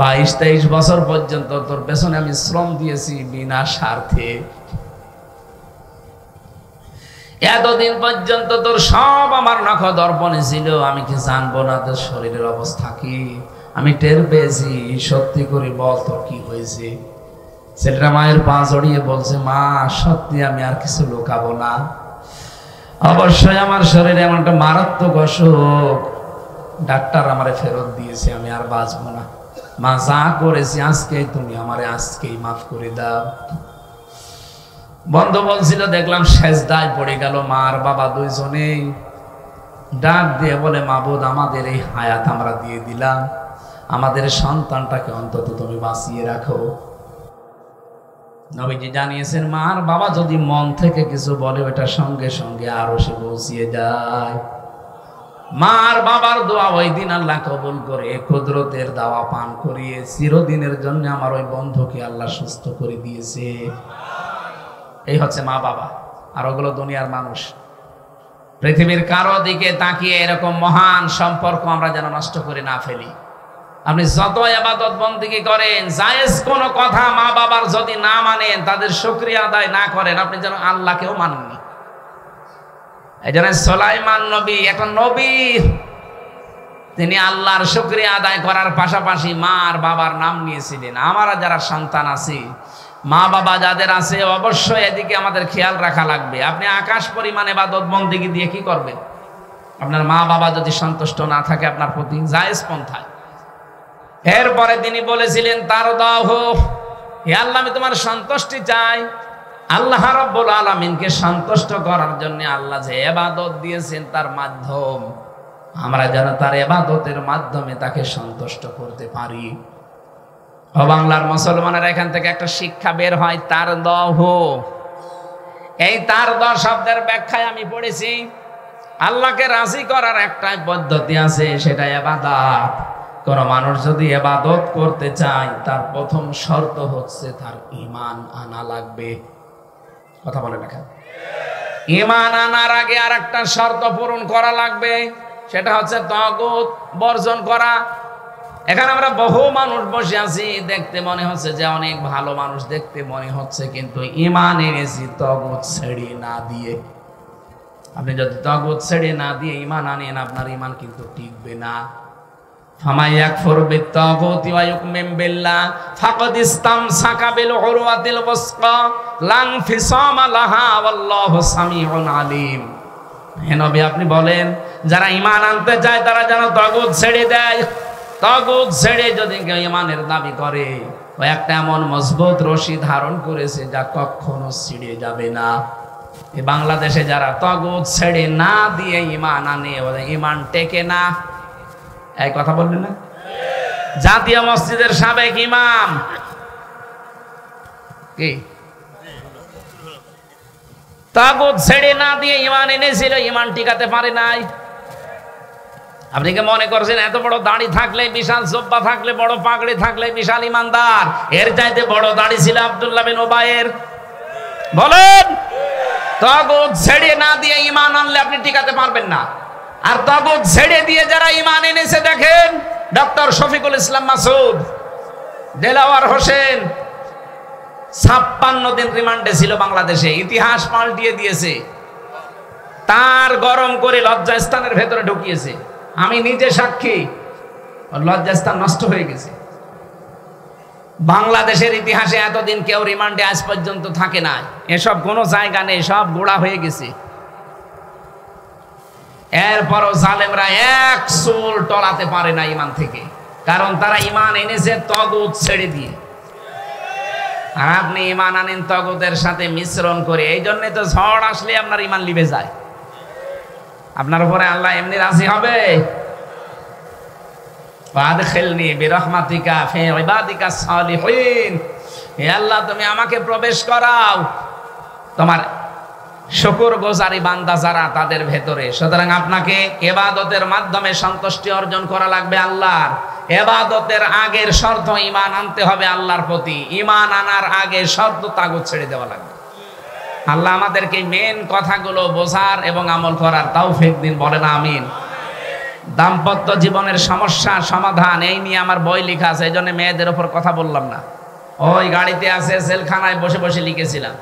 22-23 বছর পর্যন্ত তোর পেছনে আমি শ্রম দিয়েছি বিনা স্বার্থে, এতদিন পর্যন্ত তোর সব আমার নখ দর্পণে ছিল, আমি কি জানবো না তোর শরীরের অবস্থা কি? আমি টের পেয়েছি, সত্যি করে বল তোর কি হয়েছে? ছেলেটা মায়ের পা জড়িয়ে বলছে, মা সত্যি আমি আর কিছু লুকাবো না, অবশ্যই আমার শরীরে এমন একটা মারাত্মক অসুখ, ডাক্তার আমারে ফেরত দিয়েছে, আমি আর বাঁচবো না। মা যা করেছি আজকেই তুমি আমারে আজকেই মাফ করে দাও। বন্ধু বলছিল, দেখলাম সেজদায় পড়ে গেল মা আর বাবা দুইজনেই, ডাক দিয়ে বলে, মাবুদ আমাদের এই হায়াত আমরা দিয়ে দিলাম, আমাদের সন্তানটাকে অন্তত তুমি বাঁচিয়ে রাখো। নবীজি জানিয়েছেন, মা আর বাবা যদি মন থেকে কিছু বলে ওটা সঙ্গে সঙ্গে আরো সে পৌঁছিয়ে যায়। মা আর বাবার দোয়া ওই দিন আল্লাহ কবুল করে কুদরতের দাওয়া পান করিয়ে চিরদিনের জন্য আমার ওই বন্ধুকে আল্লাহ সুস্থ করে দিয়েছে। এই হচ্ছে মা বাবা। আর ওগুলো দুনিয়ার মানুষ। পৃথিবীর কারো দিকে তাকিয়ে এরকম মহান সম্পর্ক আমরা যেন নষ্ট করে না ফেলি। আপনি যত ইবাদত বন্দেগী করেন, জায়েজ কোনো কথা মা বাবার যদি না মানেন, তাদের শুকরিয়া আদায় না করেন, আপনি যেন আল্লাহকেও মানেননি। এই জন্য সুলাইমান নবী একটা নবী, তিনি আল্লাহর শুকরিয়া আদায় করার পাশাপাশি মা আর বাবার নাম নিয়েছিলেন। আমরা যারা সন্তান আছি, মা বাবা যাদের আছে, অবশ্যই এদিকে আমাদের খেয়াল রাখা লাগবে। আপনি আকাশ পরিমাণ ইবাদত বন্দেগী দিয়ে কি করবেন? আপনার মা বাবা যদি সন্তুষ্ট না থাকে আপনার প্রতি, জায়েজ পন্থায়। এরপরে তিনি বলেছিলেন, তার দাহ, হে আল্লাহ আমি তোমার সন্তুষ্টি চাই। আল্লাহ রাব্বুল আলামিনকে সন্তুষ্ট করার জন্য আল্লাহ যে ইবাদত দিয়েছেন, তার মাধ্যম আমরা যেন তার ইবাদতের মাধ্যমে তাকে সন্তুষ্ট করতে পারি। ও বাংলার মুসলমানের, এখান থেকে একটা শিক্ষা বের হয়, তার দহ। এই তার দহ শব্দের ব্যাখ্যায় আমি পড়েছি, আল্লাহকে রাজি করার একটাই পদ্ধতি আছে, সেটা ইবাদত। কোন মানুষ যদি ইবাদত করতে চায়, তার প্রথম শর্ত হচ্ছে তার ঈমান আনা লাগবে। কথা বলে লেখা, ঈমান আনার আগে আর একটা শর্ত পূরণ করা লাগবে, সেটা হচ্ছে তাগুত বর্জন করা। এখানে আমরা বহু মানুষ বসে আছি, দেখতে মনে হচ্ছে যে অনেক ভালো মানুষ, দেখতে মনে হচ্ছে, কিন্তু ঈমান এনেছি তাগুত ছেড়ে না দিয়ে। আপনি যদি তাগুত ছেড়ে না দিয়ে ঈমান আনেন, আপনার ঈমান কিন্তু টিকবে না। ফামান ইয়াকফুর বিত-তাগুতি ওয়া ইউমিন বিল্লাহ ফাকাদ ইসতামসাকা বিল উরওয়াতিল ওয়াসকা লা ইনফিসামা লাহা ওয়াল্লাহু সামিউন আলিম। হে নবী, আপনি বলেন, যারা ঈমান আনতে চায় তারা যেন তাগুত ছেড়ে দেয়। তাগুত ছেড়ে যদি কেউ ঈমানের দাবি করে, ও একটা এমন মজবুত রশি ধারণ করেছে যা কখনো ছিঁড়ে যাবে না। এই বাংলাদেশে যারা তাগুত ছেড়ে না দিয়ে ঈমান আনে, ওদের ঈমান টেকে না। এই কথা বললেন না? জাতীয় মসজিদের সাবেক ইমাম কি তাগুত ছেড়ে না দিয়ে ঈমান এনেছিল, ঈমান টিকাতে পারে নাই। আপনি কি মনে করছেন এত বড় দাড়ি থাকলে, বিশাল জুব্বা থাকলে, বড় পাগড়ি থাকলে বিশাল ইমানদার? এর চাইতে বড় দাড়ি ছিল আব্দুল্লাহ বিন উবাইয়ের। বলেন, তাগুত ছেড়ে না দিয়ে ঈমান আনলে আপনি টিকাতে পারবেন না। আর তাগুত ছেড়ে দিয়ে যারা ঈমান এনেছে দেখেন, ডক্টর শফিকুল ইসলাম মাসুদ, দেলাওয়ার হোসেন 56 দিন রিমান্ডে ছিল বাংলাদেশে, ইতিহাস পাল্টিয়ে দিয়েছে। তার গরম করে লজ্জাস্থানের ভেতরে ঢুকিয়েছে, আমি নিজে সাক্ষী, লজ্জাস্থান নষ্ট হয়ে গেছে। বাংলাদেশের ইতিহাসে এতদিন কেউ রিমান্ডে আজ পর্যন্ত থাকে না, এসব কোনো জায়গা নেই, সব গোড়া হয়ে গেছে। এরপরও জালেমরা এক চুল টলাতে পারে না ঈমান থেকে, কারণ তারা ঈমান এনেছে তাগুত ছেড়ে দিয়ে। আর আপনি ঈমান আনেন তাগুতের সাথে মিশ্রণ করে, এই জন্য তো ঝড় আসলে আপনার ঈমান লিবে যায়। আপনার উপরে আল্লাহ এমনি রাজি হবে? ওয়াদখিলনি বিরহমাতিকা ফি ইবাদিকা সালিহিন, হে আল্লাহ তুমি আমাকে প্রবেশ করাও তোমার শুকরগুজারি বান্দা যারা তাদের ভেতরে। সুতরাং আপনাকে ইবাদতের মাধ্যমে সন্তুষ্টি অর্জন করা লাগবে আল্লাহর। ইবাদতের আগের শর্ত ঈমান আনতে হবে আল্লাহর প্রতি, ঈমান আনার আগে শর্ত তাগুত ছেড়ে দেওয়া লাগবে। আল্লাহ আমাদেরকে মেন কথাগুলো বোঝার এবং আমল করার তৌফিক দিন, বলেন আমিন। দাম্পত্য জীবনের সমস্যা সমাধান, এই নিয়ে আমার বই লেখা আছে, এই জন্য মেয়েদের ওপর কথা বললাম না। ওই গাড়িতে আছে, সেলখানায় বসে বসে লিখেছিলাম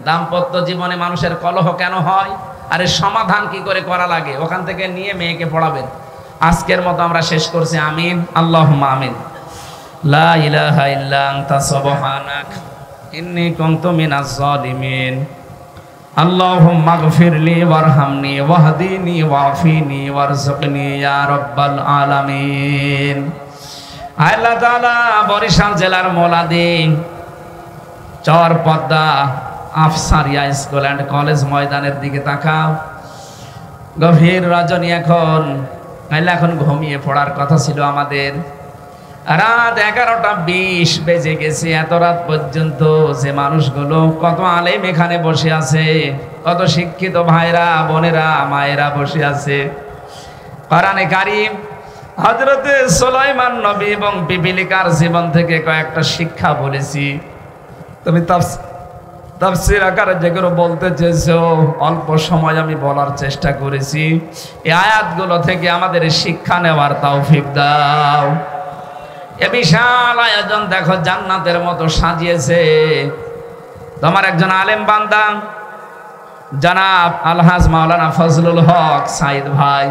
দাম্পত্য জীবনে মানুষের কলহ কেন হয় আর এর সমাধান কি করে করা লাগে, ওখান থেকে নিয়ে মেয়েকে পড়াবেন। আজকের মতো আমরা শেষ করছি, আমিন, আল্লাহুম্মা আমিন। লা ইলাহা ইল্লা আনতা সুবহানাক ইন্নী কুনতু মিনাজ জালিমিন। আল্লাহুম্মা গফিরলি ওয়ারহামনি ওয়াহদিনি ওয়াফিনি ওয়ারযুকনি ইয়া রাব্বাল আলামিন। আল্লাহ তাআলা বরিশাল জেলার মোলাদি চর পদ্মা আফসারিয়া স্কুল অ্যান্ড কলেজ ময়দানের দিকে তাকাও। গভীর রজনী, এখন ঘুমিয়ে পড়ার কথা ছিল আমাদের। রাত 11টা 20 বেজে গেছে। এত রাত পর্যন্ত যে মানুষগুলো, কত আলেম এখানে বসে আছে, কত শিক্ষিত ভাইরা বোনেরা মায়েরা বসে আছে। কোরআনে কারীম হযরতে সুলাইমান নবী এবং পিপিলিকার জীবন থেকে কয়েকটা শিক্ষা বলেছি। তুমি তাফসীর আকারে যেগুলো বলতে চেয়েছো অল্প সময় আমি বলার চেষ্টা করেছি। এই আয়াতগুলো থেকে আমাদের শিক্ষা নেওয়ার তৌফিক দাও। এ বিশাল আয়োজন দেখো, জান্নাতের মতো সাজিয়েছে। তোমার একজন আলেম বান্দা জনাব আলহাজ মাওলানা ফজলুল হক সাইদ ভাই,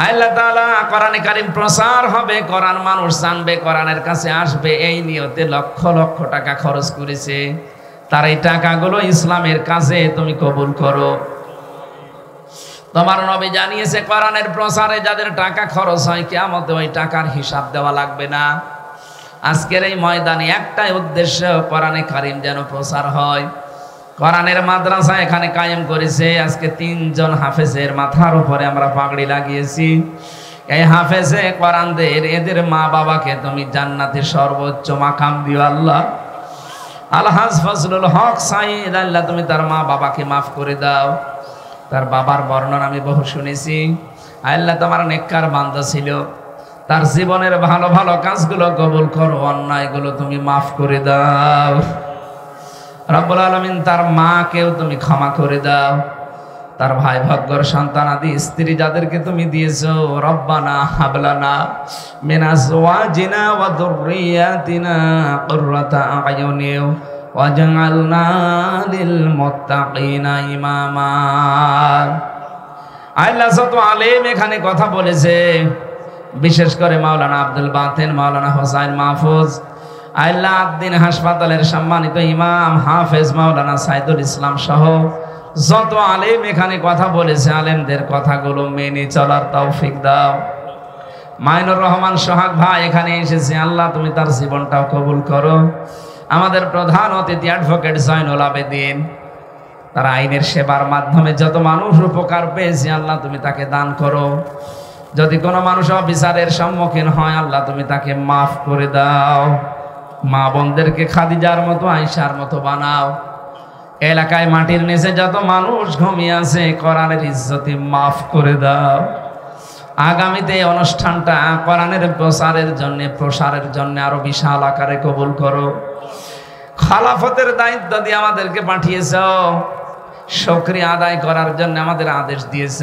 আল্লাহ তাআলা কোরআনে কারীম প্রচার হবে, কোরআন মানুষ জানবে, কোরআনের কাছে আসবে, এই নিয়তে লক্ষ লক্ষ টাকা খরচ করেছে। তার এই টাকাগুলো ইসলামের কাজে তুমি কবুল করো। তোমার নবী জানিয়েছে কোরআনের প্রচারে যাদের টাকা খরচ হয় কিয়ামতে ওই টাকার হিসাব দেওয়া লাগবে না। আজকের এই ময়দানে একটাই উদ্দেশ্য, কোরআনে কারীম যেন প্রচার হয়। কোরআনের মাদ্রাসা এখানে কায়েম করেছে। আজকে 3 জন হাফেজের মাথার উপরে আমরা পাগড়ি লাগিয়েছি। এই হাফেজে কোরআনদের এদের মা বাবাকে তুমি জান্নাতের সর্বোচ্চ মাকাম দিও আল্লাহ। আলহাজ ফজলুল হক সাইদ, আল্লাহ তুমি তার মা বাবাকে মাফ করে দাও। তার বাবার বর্ণনা আমি বহু শুনেছি। আল্লাহ তোমার নেককার বান্দা ছিল, তার জীবনের ভালো ভালো কাজগুলো কবুল করো, অন্যায়গুলো তুমি মাফ করে দাও। রব্বুল আলামিন তার মাকেও তুমি ক্ষমা করে দাও। তার ভাই ভাগ্যর সন্তান আদি স্ত্রী যাদেরকে তুমি দিয়েছো, রব্বানা হাবলানা মিন আজওয়াজিনা ওয়া যুররিয়াতিনা কুররাতা আয়ুনিন ওয়াজআলনা লিল মুত্তাকিনা ইমামা। আল্লাহ যত আলেম এখানে কথা বলেছে, বিশেষ করে মাওলানা আব্দুল বাতেন, মাওলানা হোসাইন মাহফুজ, আল্লাহ আদ্দিন হাসপাতালের সম্মানিত ইমাম হাফেজ মাওলানা সাইদুল ইসলাম সহ যত আলেম এখানে কথা বলেছে, আলেমদের কথাগুলো মেনে চলার তৌফিক দাও। মাইনুর রহমান সোহাগ ভাই এখানে এসেছে, আল্লাহ তুমি তার জীবনটাও কবুল করো। আমাদের প্রধান অতিথি অ্যাডভোকেট জয়নুল আবেদিন, তার আইনের সেবার মাধ্যমে যত মানুষ উপকার পেয়েছে, আল্লাহ তুমি তাকে দান করো। যদি কোনো মানুষ অবিচারের সম্মুখীন হয়, আল্লাহ তুমি তাকে মাফ করে দাও। মা বোনদেরকে খাদিজার মতো আয়েশার মতো বানাও। এলাকায় মাটির নিচে যত মানুষ ঘুমিয়ে আছে, কোরআনের ইজ্জতে মাফ করে দাও। আগামীতে এই অনুষ্ঠানটা কোরআনের প্রসারের জন্য আরো বিশাল আকারে কবুল করো। খালাফতের দায়িত্ব দিয়ে আমাদেরকে পাঠিয়েছ, শুকরিয়া আদায় করার জন্য আমাদের আদেশ দিয়েছ।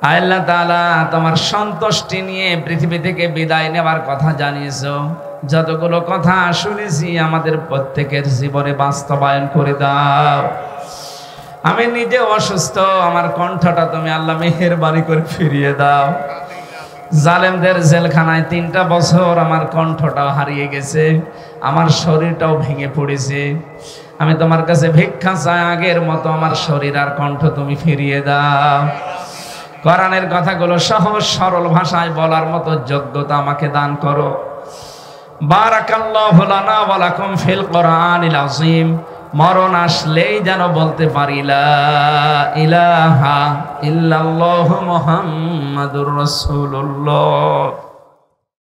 আল্লাহ তাআলা তোমার সন্তুষ্টি নিয়ে পৃথিবী থেকে বিদায় নেওয়ার কথা জানিয়েছো। যতগুলো কথা শুনেছি আমাদের প্রত্যেকের জীবনে বাস্তবায়ন করে দাও। আমি নিজে অসুস্থ, আমার কণ্ঠটা তুমি আল্লাহ মেহেরবানি করে ফিরিয়ে দাও। জালেমদের জেলখানায় 3টা বছর আমার কণ্ঠটাও হারিয়ে গেছে, আমার শরীরটাও ভেঙে পড়েছে। আমি তোমার কাছে ভিক্ষা চাই, আগের মতো আমার শরীর আর কণ্ঠ তুমি ফিরিয়ে দাও। কোরআনের কথাগুলো সহজ সরল ভাষায় বলার মতো যোগ্যতা আমাকে দান করো। বারাকাল্লাহু লানা ওয়া লাকুম ফিল কোরআনিল আযীম। মরণ আসলেই যেন বলতে পারি লা ইলাহা ইল্লাল্লাহু মুহাম্মাদুর রাসূলুল্লাহ।